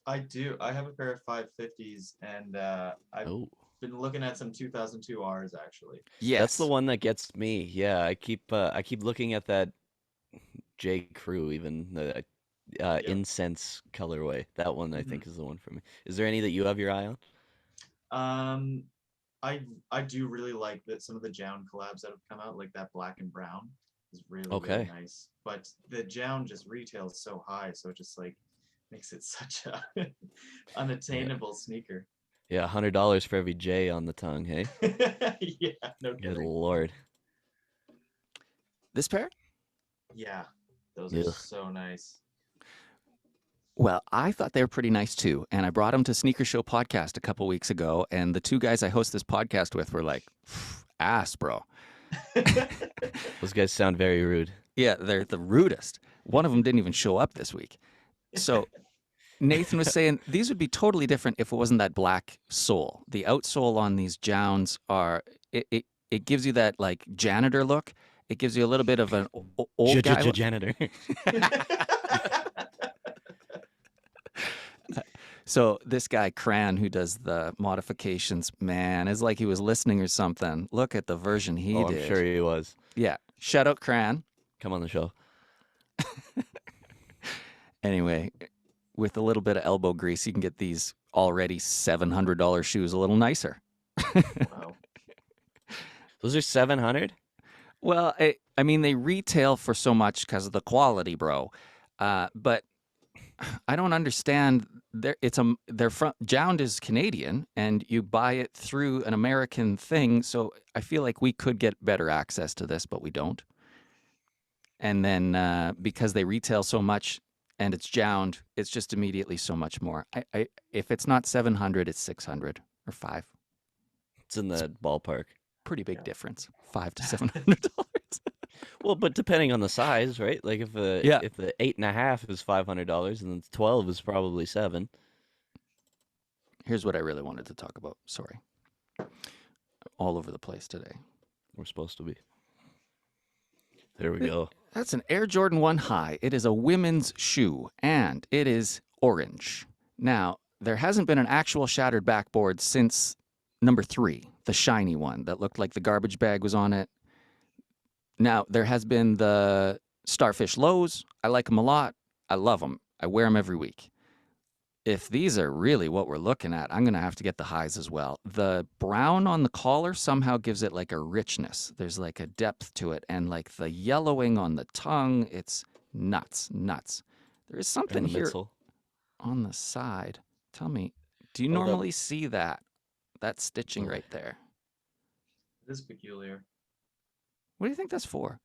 I do. I have a pair of 550s, and I've Oh, been looking at some 2002 Rs actually. Yes. that's the one that gets me. Yeah, I keep looking at that J. Crew, even the Yep. incense colorway. That one I Mhm. think is the one for me. Is there any that you have your eye on? I do really like that some of the Jown collabs that have come out, like that black and brown, is really Okay. nice. But the Jown just retails so high, so it just like makes it such a unattainable sneaker. Yeah, $100 for every J on the tongue. Hey, Yeah, no good kidding. lord. This pair? Yeah, those are Ugh. so nice. Well, I thought they were pretty nice too. And I brought them to Sneaker Show podcast a couple weeks ago. And the two guys I host this podcast with were like, ass, bro. Those guys sound very rude. Yeah, they're the rudest. One of them didn't even show up this week. So Nathan was saying these would be totally different if it wasn't that black sole. The outsole on these Jowns are, it gives you that like janitor look. It gives you a little bit of an old guy look. Janitor. So this guy Cran, who does the modifications, man, is like he was listening or something. Look at the version he Oh, did. I'm sure he was. Yeah, shout out Cran. Come on the show. Anyway, with a little bit of elbow grease, you can get these already $700 shoes a little nicer. Wow. Those are 700. Well, I mean, they retail for so much because of the quality, bro. But I don't understand. They're from Jound is Canadian, and you buy it through an American thing. So I feel like we could get better access to this, but we don't. And then because they retail so much and it's Jound, it's just immediately so much more. If it's not 700, it's 600 or 5. It's in the ballpark. Pretty big Yeah. difference, $500 to $700. Well, but depending on the size, right? Like if the Yeah. 8.5 is $500 and then 12 is probably 7. Here's what I really wanted to talk about. Sorry, all over the place today. We're supposed to be. There we go. That's an Air Jordan 1 High. It is a women's shoe, and it is orange. Now, there hasn't been an actual shattered backboard since number 3, the shiny one that looked like the garbage bag was on it. Now, there has been the Starfish Lows. I like them a lot. I love them. I wear them every week. If these are really what we're looking at, I'm going to have to get the highs as well. The brown on the collar somehow gives it like a richness. There's like a depth to it. And like the yellowing on the tongue, it's nuts. There is something And the here midsole. on the side. Tell me, do you Oh, that- normally see that stitching right there? It is peculiar. What do you think that's for?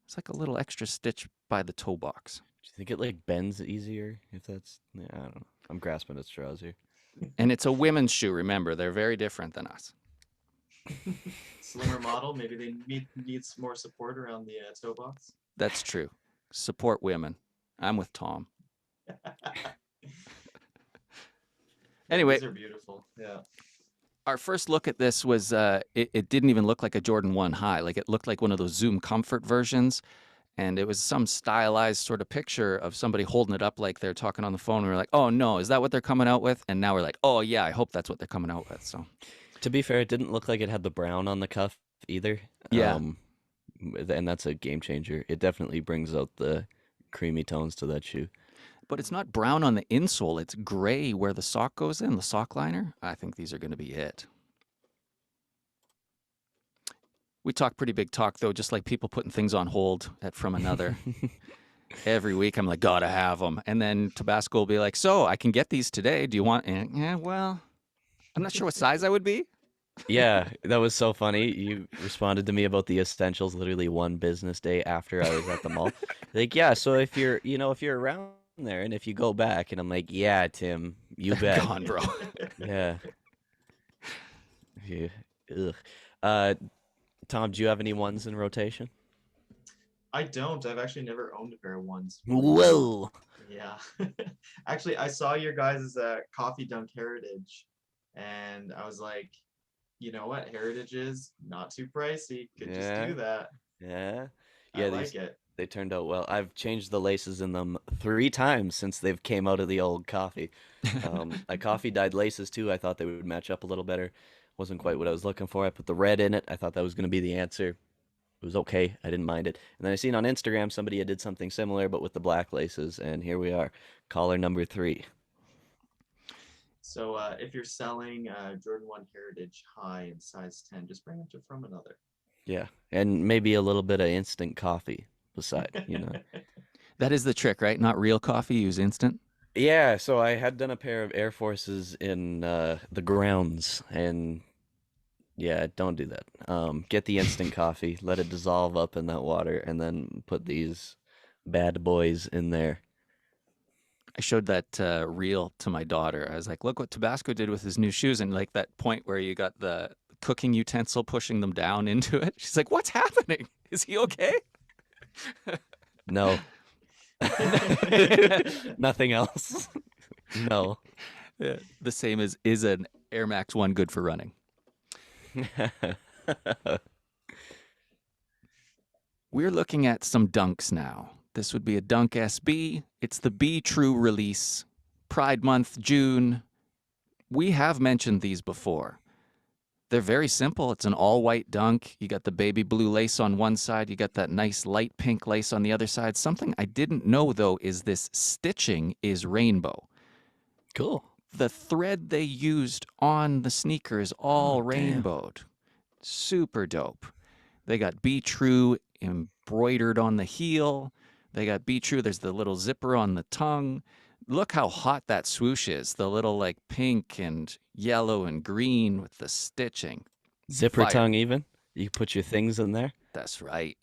It's like a little extra stitch by the toe box. Do you think it like bends easier? If that's, yeah, I don't know. I'm grasping at straws here. And it's a women's shoe, remember. They're very different than us. Slimmer model. Maybe they need some more support around the toe box. That's true. Support women. I'm with Tom. Anyway. These are beautiful. Yeah. Our first look at this was, it didn't even look like a Jordan 1 High. Like it looked like one of those Zoom Comfort versions. And it was some stylized sort of picture of somebody holding it up like they're talking on the phone. And we're like, oh no, is that what they're coming out with? And now we're like, oh yeah, I hope that's what they're coming out with. So To be fair, it didn't look like it had the brown on the cuff either. Yeah. And that's a game changer. It definitely brings out the creamy tones to that shoe. But it's not brown on the insole. It's gray where the sock goes in, the sock liner. I think these are going to be it. We talk pretty big talk, though, just like people putting things on hold From Another. Every week, I'm like, gotta have them. And then Tabasco will be like, so I can get these today. Do you want? And, yeah, well, I'm not sure what size I would be. Yeah, that was so funny. You responded to me about the essentials literally one business day after I was at the mall. Like, yeah, so if you're around there and if you go back, and I'm like, yeah, Tim, you bet. Gone, bro. Yeah. Yeah. Ugh. Tom, do you have any ones in rotation? I don't. I've actually never owned a pair of ones. Whoa. Yeah. Actually, I saw your guys' Coffee Dunk Heritage, and I was like, you know what? Heritage is not too pricey. Could Yeah. just do that. Yeah. I Yeah, like it. they turned out well. I've changed the laces in them 3 times since they've came out of the old coffee. I coffee dyed laces too. I thought they would match up a little better. Wasn't quite what I was looking for. I put the red in it. I thought that was going to be the answer. It was okay. I didn't mind it. And then I seen on Instagram somebody had did something similar, but with the black laces. And here we are, caller number 3. So if you're selling Jordan 1 Heritage High in size 10, just bring it to From Another. Yeah, and maybe a little bit of instant coffee beside, That is the trick, right? Not real coffee, use instant. Yeah, so I had done a pair of Air Forces in the grounds, and yeah, don't do that. Get the instant coffee, let it dissolve up in that water, and then put these bad boys in there. I showed that reel to my daughter. I was like, look what Tabasco did with his new shoes. And like that point where you got the cooking utensil pushing them down into it. She's like, what's happening? Is he okay? No. Nothing else. No. Yeah, the same as is an Air Max 1 good for running? We're looking at some dunks now. This would be a Dunk SB. It's the Be True release. Pride Month, June. We have mentioned these before. They're very simple. It's an all-white dunk. You got the baby blue lace on one side. You got that nice light pink lace on the other side. Something I didn't know, though, is this stitching is rainbow. Cool. The thread they used on the sneaker is all Oh, damn. rainbowed. Super dope. They got Be True embroidered on the heel. They got Be True. There's the little zipper on the tongue. Look how hot that swoosh is. The little like pink and yellow and green with the stitching. Zipper Fire. tongue even? You put your things in there? That's right.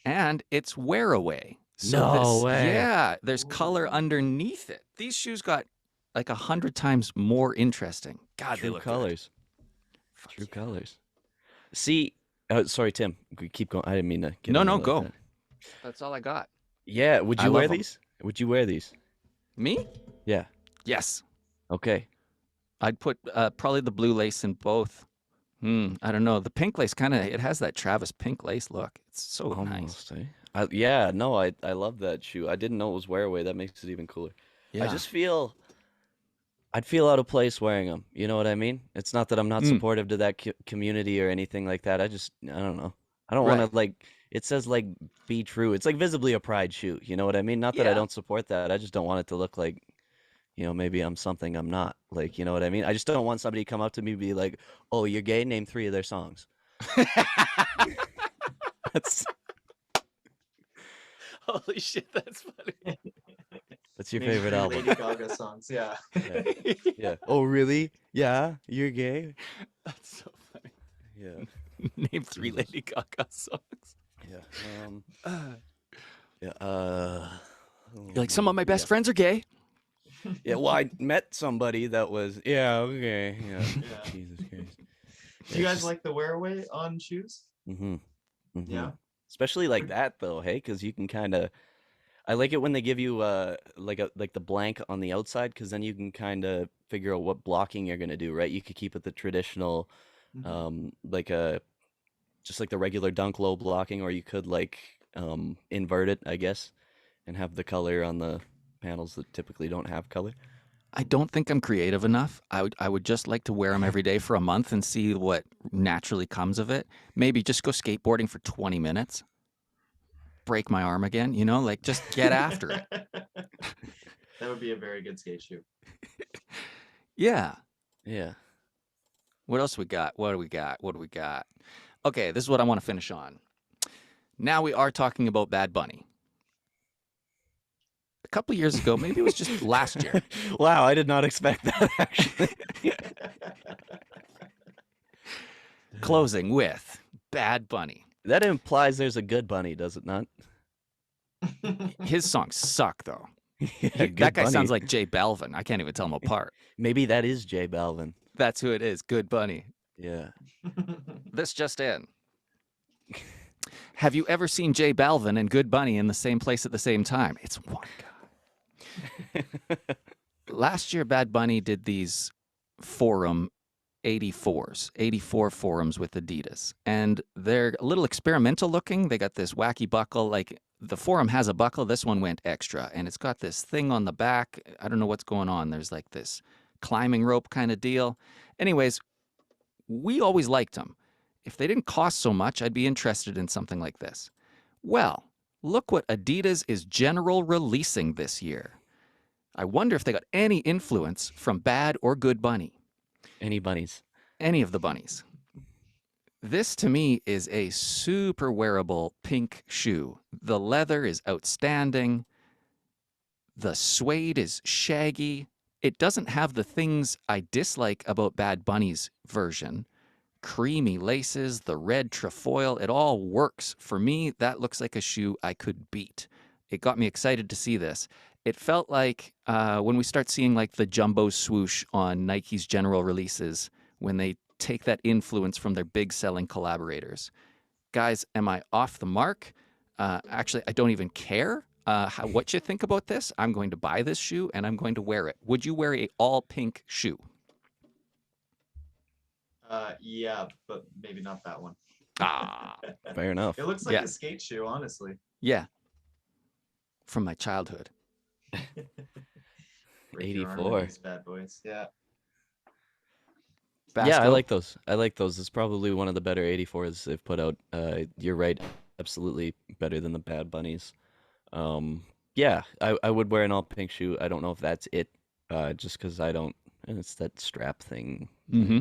And it's wear away. So No this, way. yeah, there's color underneath it. These shoes got like 100 times more interesting. God, they True look colors. Fuck True yeah. colors. See, sorry, Tim. Keep going. I didn't mean to get No, in no, there like go. that. That's all I got. Yeah, would I you wear love 'em. these? Would you wear these? Me? Yeah. Yes. Okay. I'd put probably the blue lace in both. I don't know. The pink lace it has that Travis pink lace look. It's so nice. Almost, eh? Yeah, no, I love that shoe. I didn't know it was wear away. That makes it even cooler. Yeah. I just feel I'd feel out of place wearing them. You know what I mean? It's not that I'm not supportive to that community or anything like that. I don't know. I don't want Right. to like. It says like be true. It's like visibly a pride shoe. You know what I mean? Not that I Yeah. don't support that. I just don't want it to look like, maybe I'm something I'm not. Like, you know what I mean? I just don't want somebody to come up to me and be like, "Oh, you're gay. Name 3 of their songs." That's Holy shit, that's funny. That's your Maybe favorite 3 album. Lady Gaga songs, yeah. Yeah. Yeah. Oh, really? Yeah, you're gay. That's so funny. Yeah. Name 3 Jesus. Lady Gaga songs. Yeah. Yeah. You're like, some of my best friends are gay. Yeah. Well, I met somebody that was. Yeah. Okay. Yeah. Yeah. Jesus Christ. Do you guys like the wear away on shoes? Mm-hmm. Yeah. Especially like that though, hey, because you can kind of. I like it when they give you like the blank on the outside, because then you can kind of figure out what blocking you're gonna do, right? You could keep it the traditional, like just like the regular dunk low blocking, or you could like invert it, I guess, and have the color on the panels that typically don't have color. I don't think I'm creative enough. I would just like to wear them every day for a month and see what naturally comes of it. Maybe just go skateboarding for 20 minutes. Break my arm again, like just get after it. That would be a very good skate shoe. Yeah. Yeah. What else we got? What do we got? Okay, this is what I want to finish on. Now we are talking about Bad Bunny. A couple of years ago, maybe it was just last year. Wow, I did not expect that actually. Closing with Bad Bunny. That implies there's a good bunny, does it not? His songs suck, though. Yeah, That Good guy Bunny. sounds like J Balvin. I can't even tell him apart. Maybe that is J Balvin. That's who it is, Good Bunny. Yeah. This just in. Have you ever seen J Balvin and Good Bunny in the same place at the same time? It's one guy. Last year, Bad Bunny did these forum 84 forums with Adidas. And they're a little experimental looking. They got this wacky buckle. Like the forum has a buckle. This one went extra. And it's got this thing on the back. I don't know what's going on. There's like this climbing rope kind of deal. Anyways, we always liked them. If they didn't cost so much, I'd be interested in something like this. Well, look what Adidas is general releasing this year. I wonder if they got any influence from Bad or Good Bunny. Any bunnies? Any of the bunnies. This to me is a super wearable pink shoe. The leather is outstanding. The suede is shaggy. It doesn't have the things I dislike about Bad Bunny's version. Creamy laces, the red trefoil, it all works. For me, that looks like a shoe I could beat. It got me excited to see this. It felt like when we start seeing like the jumbo swoosh on Nike's general releases, when they take that influence from their big selling collaborators. Guys, am I off the mark? Actually, I don't even care what you think about this. I'm going to buy this shoe and I'm going to wear it. Would you wear a all pink shoe? Yeah, but maybe not that one. Ah, Fair enough. It looks like Yeah. a skate shoe, honestly. yeah. From my childhood. Break your arm 84. with these bad boys. Yeah. Yeah, I Basco? like those. I like those. It's probably one of the better 84s they've put out. You're right. Absolutely better than the Bad Bunnies. Yeah, I would wear an all pink shoe. I don't know if that's it. Just because I don't. It's that strap thing. Mm-hmm.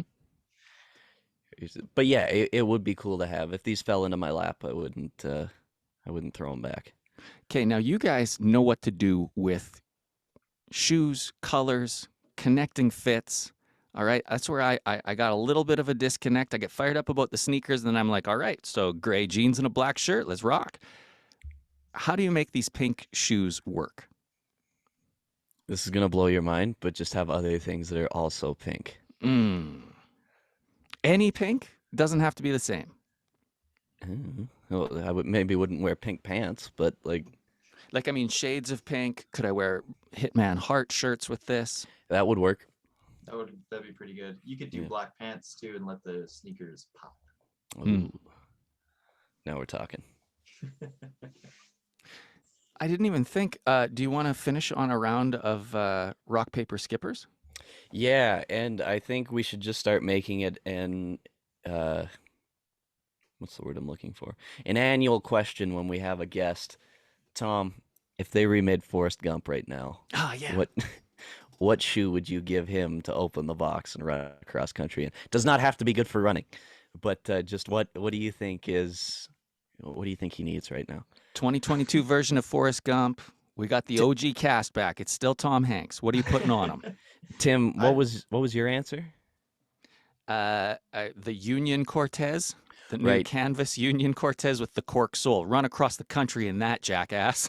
But yeah, it would be cool to have. If these fell into my lap, I wouldn't throw them back. Okay, now you guys know what to do with shoes, colors, connecting fits. All right, that's where I got a little bit of a disconnect. I get fired up about the sneakers, and then I'm like, all right, so gray jeans and a black shirt, let's rock. How do you make these pink shoes work? This is gonna blow your mind, but just have other things that are also pink. Any pink doesn't have to be the same. Well, I maybe wouldn't wear pink pants, but like Like, I mean, shades of pink. Could I wear Hitman Heart shirts with this? that would work. That'd be pretty good. You could do Yeah. black pants too and let the sneakers pop. Ooh. Now we're talking. I didn't even think. Do you want to finish on a round of rock, paper, skippers? Yeah, and I think we should just start making it an what's the word I'm looking for? An annual question when we have a guest. Tom, if they remade Forrest Gump right now, Oh, yeah. what shoe would you give him to open the box and run across country? And does not have to be good for running, but just what do you think he needs right now? 2022 version of Forrest Gump. We got the OG cast back. It's still Tom Hanks. What are you putting on him? Tim, what was your answer? The Union Cortez, the new Right. canvas Union Cortez with the cork sole. Run across the country in that, jackass.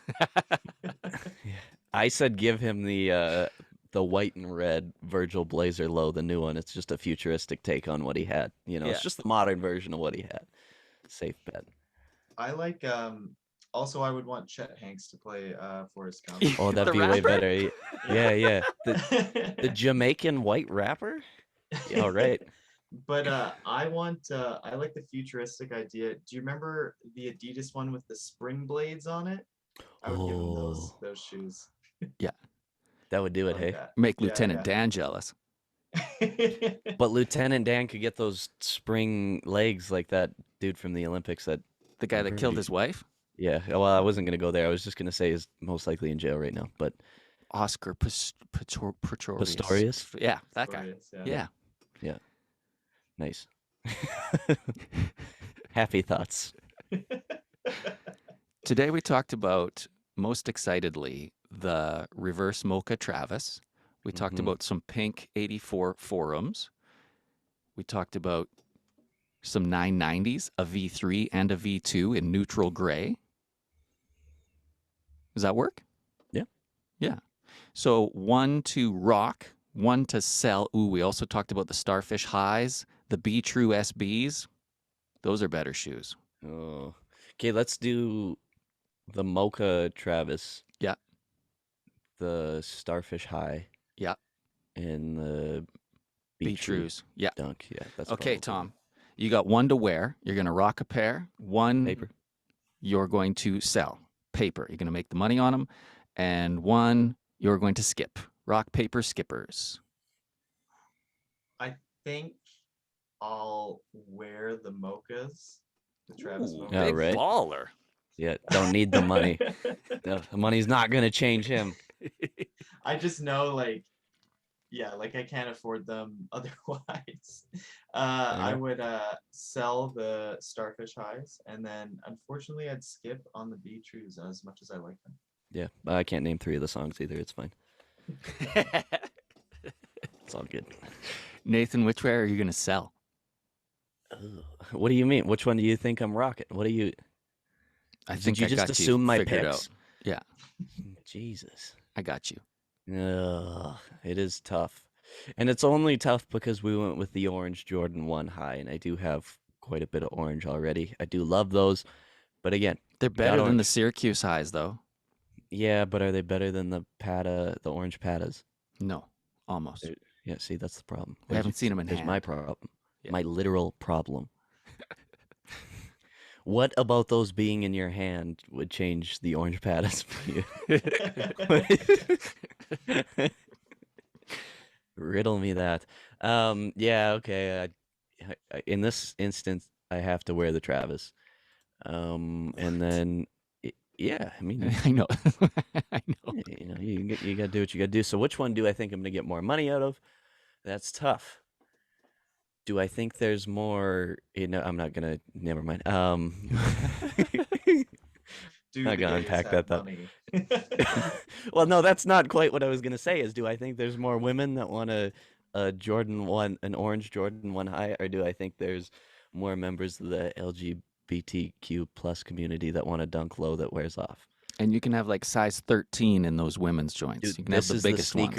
I said give him the white and red Virgil Blazer Lowe, the new one. It's just a futuristic take on what he had. Yeah. It's just the modern version of what he had. Safe bet. I like also I would want Chet Hanks to play Forrest Gump. Oh, that'd The be way rapper? better. Yeah. The Jamaican white rapper? Yeah, all right. But I like the futuristic idea. Do you remember the Adidas one with the spring blades on it? I would give him those shoes. That would do I it, like hey. that. Make Yeah, Lieutenant Dan jealous. But Lieutenant Dan could get those spring legs like that dude from the Olympics that The guy that killed his wife? yeah, well, I wasn't going to go there. I was just going to say he's most likely in jail right now, but Oscar Pistorius. Pistorius? Yeah, that guy. Pistorius, Yeah. yeah. Nice. Happy thoughts. Today we talked about, most excitedly, the reverse Mocha Travis. We talked about some pink 84 forums. We talked about some 990s, a V3 and a V2 in neutral gray. Does that work? Yeah. Yeah. So one to rock, one to sell. Ooh, we also talked about the Starfish Highs, the Be True SBs. Those are better shoes. Oh. Okay, let's do the Mocha Travis. Yeah. The Starfish High. Yeah. And the Be True Trues. Yeah. Dunk. Yeah, that's Okay, probably- Tom. You got one to wear. You're going to rock a pair. One Paper. you're going to sell. Paper. You're going to make the money on them. And one you're going to skip. Rock, paper, skippers. I think I'll wear the Mochas, the Travis Ooh, Mocha. Yeah, big right. baller. Yeah, don't need the money. No, the money's not going to change him. I just know, like I can't afford them otherwise. I would sell the Starfish Highs, and then unfortunately I'd skip on the Be Trues as much as I like them. Yeah, I can't name 3 of the songs either. It's fine. It's all good. Nathan, which pair are you going to sell? What do you mean? Which one do you think I'm rocking? What do you? I Did think you I just got assume my figured picks? out. Yeah, Jesus. I got you. Ugh, it is tough. And it's only tough because we went with the orange Jordan 1 high, and I do have quite a bit of orange already. I do love those. But again, They're got better than the orange. Syracuse Highs, though. Yeah, but are they better than the orange Patas? No, almost. Yeah, see, that's the problem. We haven't seen 'em in There's my hand. problem. Yeah. My literal problem. What about those being in your hand would change the orange Patas for you? Riddle me that. Yeah, okay. In this instance, I have to wear the Travis. And then, yeah, I mean, I know. I know. you got to do what you got to do. So which one do I think I'm going to get more money out of? That's tough. Do I think there's more? I'm not going to, never mind. Do Not the gonna gays unpack have that though. money? Well, no, that's not quite what I was gonna say. Is do I think there's more women that want a Jordan 1, an orange Jordan 1 high, or do I think there's more members of the LGBTQ plus community that want a dunk low that wears off? And you can have like size 13 in those women's joints. Dude, You can have this the is the biggest ones.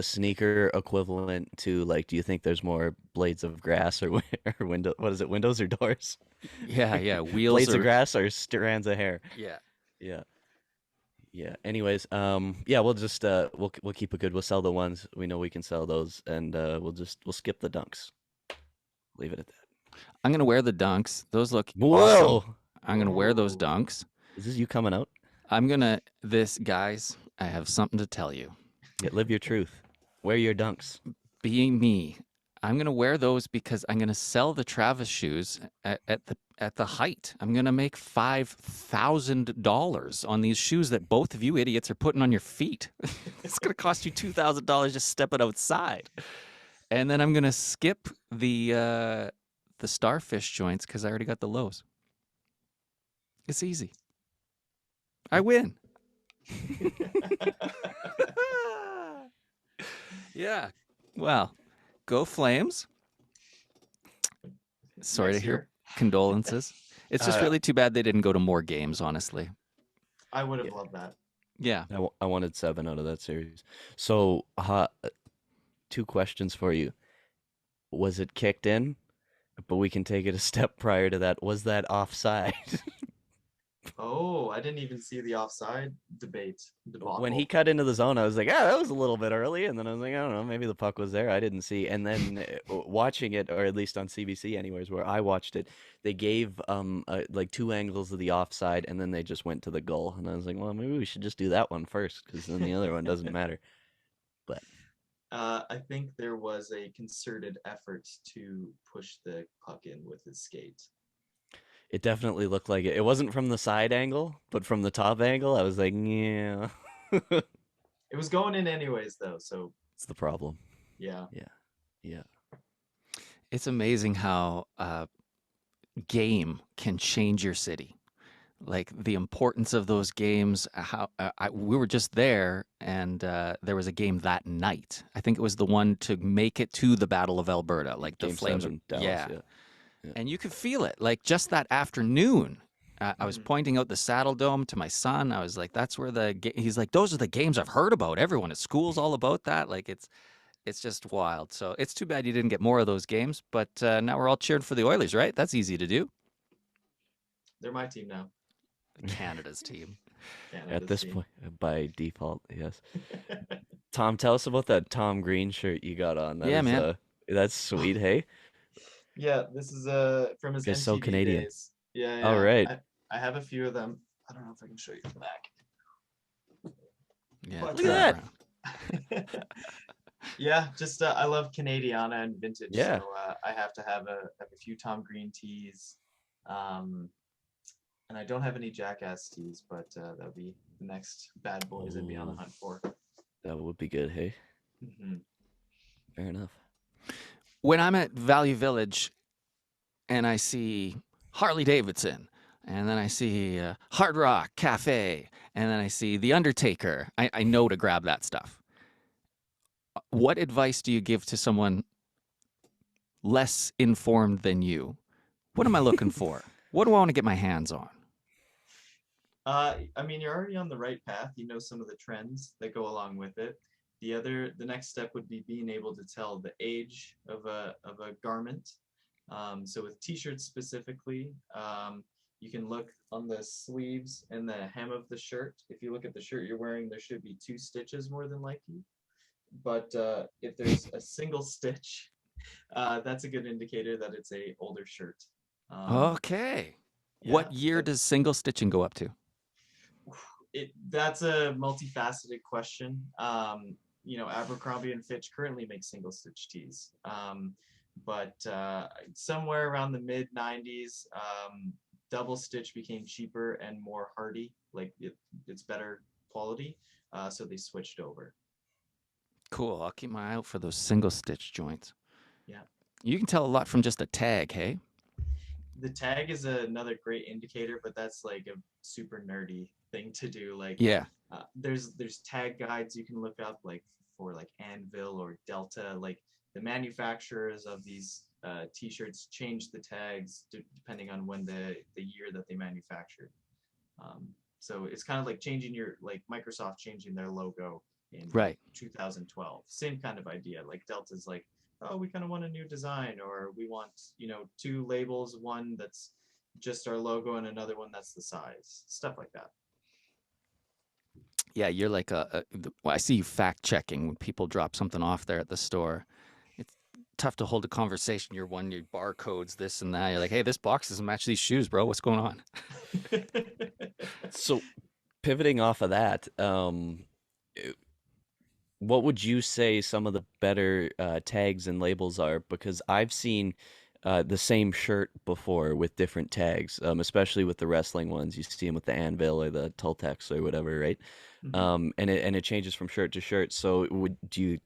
sneaker equivalent to like. Do you think there's more blades of grass or or window? What is it? Windows or doors? Yeah. Wheels Blades of are. grass or strands of hair? Yeah. Yeah, yeah. Anyways, yeah, we'll just we'll keep it good. We'll sell the ones we know we can sell those, and we'll skip the dunks. Leave it at that. I'm going to wear the dunks. Those look awesome. Whoa! I'm going to wear those Whoa. dunks. Is this you coming out? Guys, I have something to tell you. Yeah, live your truth. Wear your dunks. Being me, I'm going to wear those because I'm going to sell the Travis shoes at the height. I'm going to make $5,000 on these shoes that both of you idiots are putting on your feet. It's going to cost you $2,000 just stepping outside. And then I'm going to skip the Starfish joints because I already got the Lowe's. It's easy. I win. Yeah. Well, go Flames. Sorry Next to hear year. condolences. It's just really too bad they didn't go to more games, honestly. I would have loved that. Yeah. I wanted 7 out of that series. So, 2 questions for you. Was it kicked in? But we can take it a step prior to that. Was that offside? Oh, I didn't even see the offside debacle. When he cut into the zone, I was like, that was a little bit early. And then I was like, I don't know, maybe the puck was there. I didn't see. And then watching it, or at least on CBC anyways, where I watched it, they gave like 2 angles of the offside, and then they just went to the goal. And I was like, well, maybe we should just do that one first, because then the other one doesn't matter. But I think there was a concerted effort to push the puck in with his skate. it definitely looked like it. It wasn't from the side angle, but from the top angle, I was like, yeah. It was going in anyways, though. So It's the problem. yeah. Yeah. It's amazing how game can change your city. Like the importance of those games. How we were just there, and there was a game that night. I think it was the one to make it to the Battle of Alberta. Like the Game Flames, 7, Dallas, yeah. yeah. And you could feel it. Like just that afternoon, I was pointing out the Saddle Dome to my son. I was like, "That's where he's like, those are the games I've heard about. Everyone at school's all about that. Like it's just wild. So it's too bad you didn't get more of those games. But now we're all cheering for the Oilers, right? That's easy to do. They're my team now. Canada's team. At this team. point, by default, yes. Tom, tell us about that Tom Green shirt you got on. That Yeah, is, man. That's sweet, hey? Yeah, this is from his Guys, so MTV Canadian. days. Yeah. All right. I have a few of them. I don't know if I can show you the back. Yeah, Look at turn that. around. Yeah, just I love Canadiana and vintage. Yeah. So I have to have a few Tom Green tees. And I don't have any Jackass tees, but that'll be the next bad boys I'd be on the hunt for. That would be good, hey? Mhm. Fair enough. When I'm at Value Village and I see Harley Davidson, and then I see Hard Rock Cafe, and then I see The Undertaker, I know to grab that stuff. What advice do you give to someone less informed than you? What am I looking for? What do I want to get my hands on? I mean, you're already on the right path. You know some of the trends that go along with it. The next step would be being able to tell the age of a garment. So with t-shirts specifically, you can look on the sleeves and the hem of the shirt. If you look at the shirt you're wearing, there should be 2 stitches more than likely. But if there's a single stitch, that's a good indicator that it's a older shirt. Okay. What year does single stitching go up to? That's a multifaceted question. Abercrombie and Fitch currently make single stitch tees. But somewhere around the mid 90s, double stitch became cheaper and more hardy, like it's better quality. So they switched over. Cool. I'll keep my eye out for those single stitch joints. Yeah. You can tell a lot from just a tag, hey? the tag is another great indicator, but that's like a super nerdy thing to do. Like Yeah. there's tag guides you can look up, like for like Anvil or Delta. Like the manufacturers of these t-shirts change the tags depending on when the year that they manufactured. So it's kind of like changing your, like Microsoft changing their logo in Right. 2012. Same kind of idea. Like Delta's like, oh, we kind of want a new design, or we want, two labels, one that's just our logo and another one that's the size, stuff like that. Yeah, you're like well, I see you fact checking when people drop something off there at the store. It's tough to hold a conversation. You're your barcodes, this and that. You're like, hey, this box doesn't match these shoes, bro. What's going on? So pivoting off of that, what would you say some of the better tags and labels are? Because I've seen the same shirt before with different tags, especially with the wrestling ones. You see them with the Anvil or the Tultex or whatever, right? And it changes from shirt to shirt. So do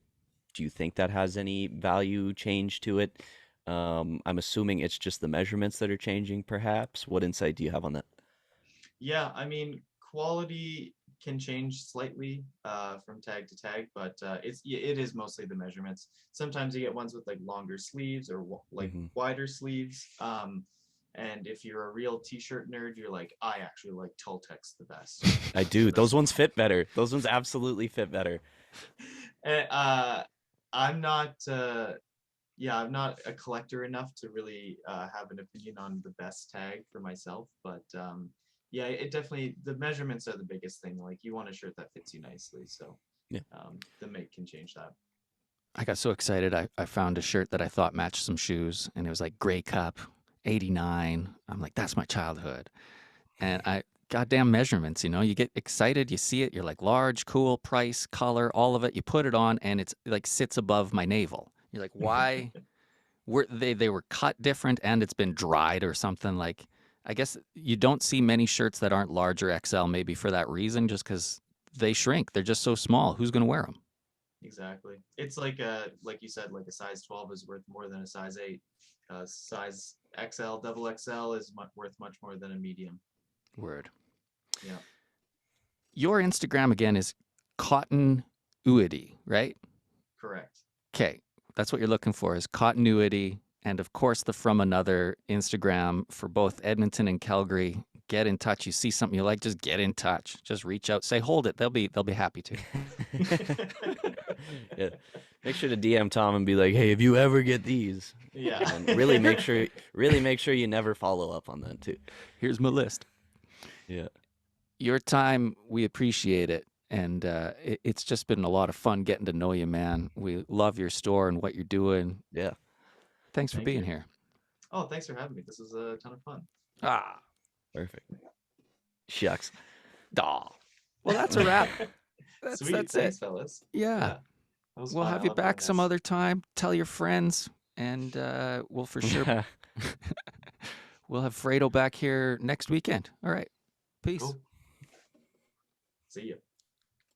you think that has any value change to it? I'm assuming it's just the measurements that are changing, perhaps. What insight do you have on that? Yeah, I mean, quality can change slightly from tag to tag, but it is mostly the measurements. Sometimes you get ones with like longer sleeves or like Hmm. wider sleeves. And if you're a real t-shirt nerd, you're like, I actually like Tultex the best. I do. Those ones fit better. Those ones absolutely fit better. And, I'm not. Yeah, I'm not a collector enough to really have an opinion on the best tag for myself, but yeah, it definitely, the measurements are the biggest thing. Like you want a shirt that fits you nicely, so Yeah. the make can change that. I got so excited. I found a shirt that I thought matched some shoes, and it was like Grey Cup, 89. I'm like, that's my childhood. And goddamn measurements, you get excited, you see it, you're like large, cool, price, color, all of it. You put it on, and it's like sits above my navel. You're like, why? They were cut different, and it's been dried or something. Like, I guess you don't see many shirts that aren't large or XL, maybe for that reason, just because they shrink. They're just so small. Who's going to wear them? Exactly. It's like you said, like a size 12 is worth more than a size 8. Size XL, double XL is worth much more than a medium. Word. Yeah, Your Instagram again is continuity, right? correct. Okay, that's what you're looking for is continuity, and of course the From Another Instagram for both Edmonton and Calgary. Get in touch. You see something you like, just get in touch. Just reach out, say hold it. They'll be happy to. Yeah. Make sure to DM Tom and be like, "Hey, if you ever get these," Yeah. and really make sure you never follow up on that too. Here's my list. Yeah. Your time, we appreciate it. And it's just been a lot of fun getting to know you, man. We love your store and what you're doing. Yeah. Thanks for Thank being you. here. Oh, thanks for having me. This was a ton of fun. Ah, Perfect. Shucks. daw. Well, that's a wrap. Sweet. That's Thanks, it. fellas. Yeah. That was We'll fun. have I you love doing back some this. other time. Tell your friends, and we'll for sure we'll have Fredo back here next weekend. All right. Peace. Cool. See you.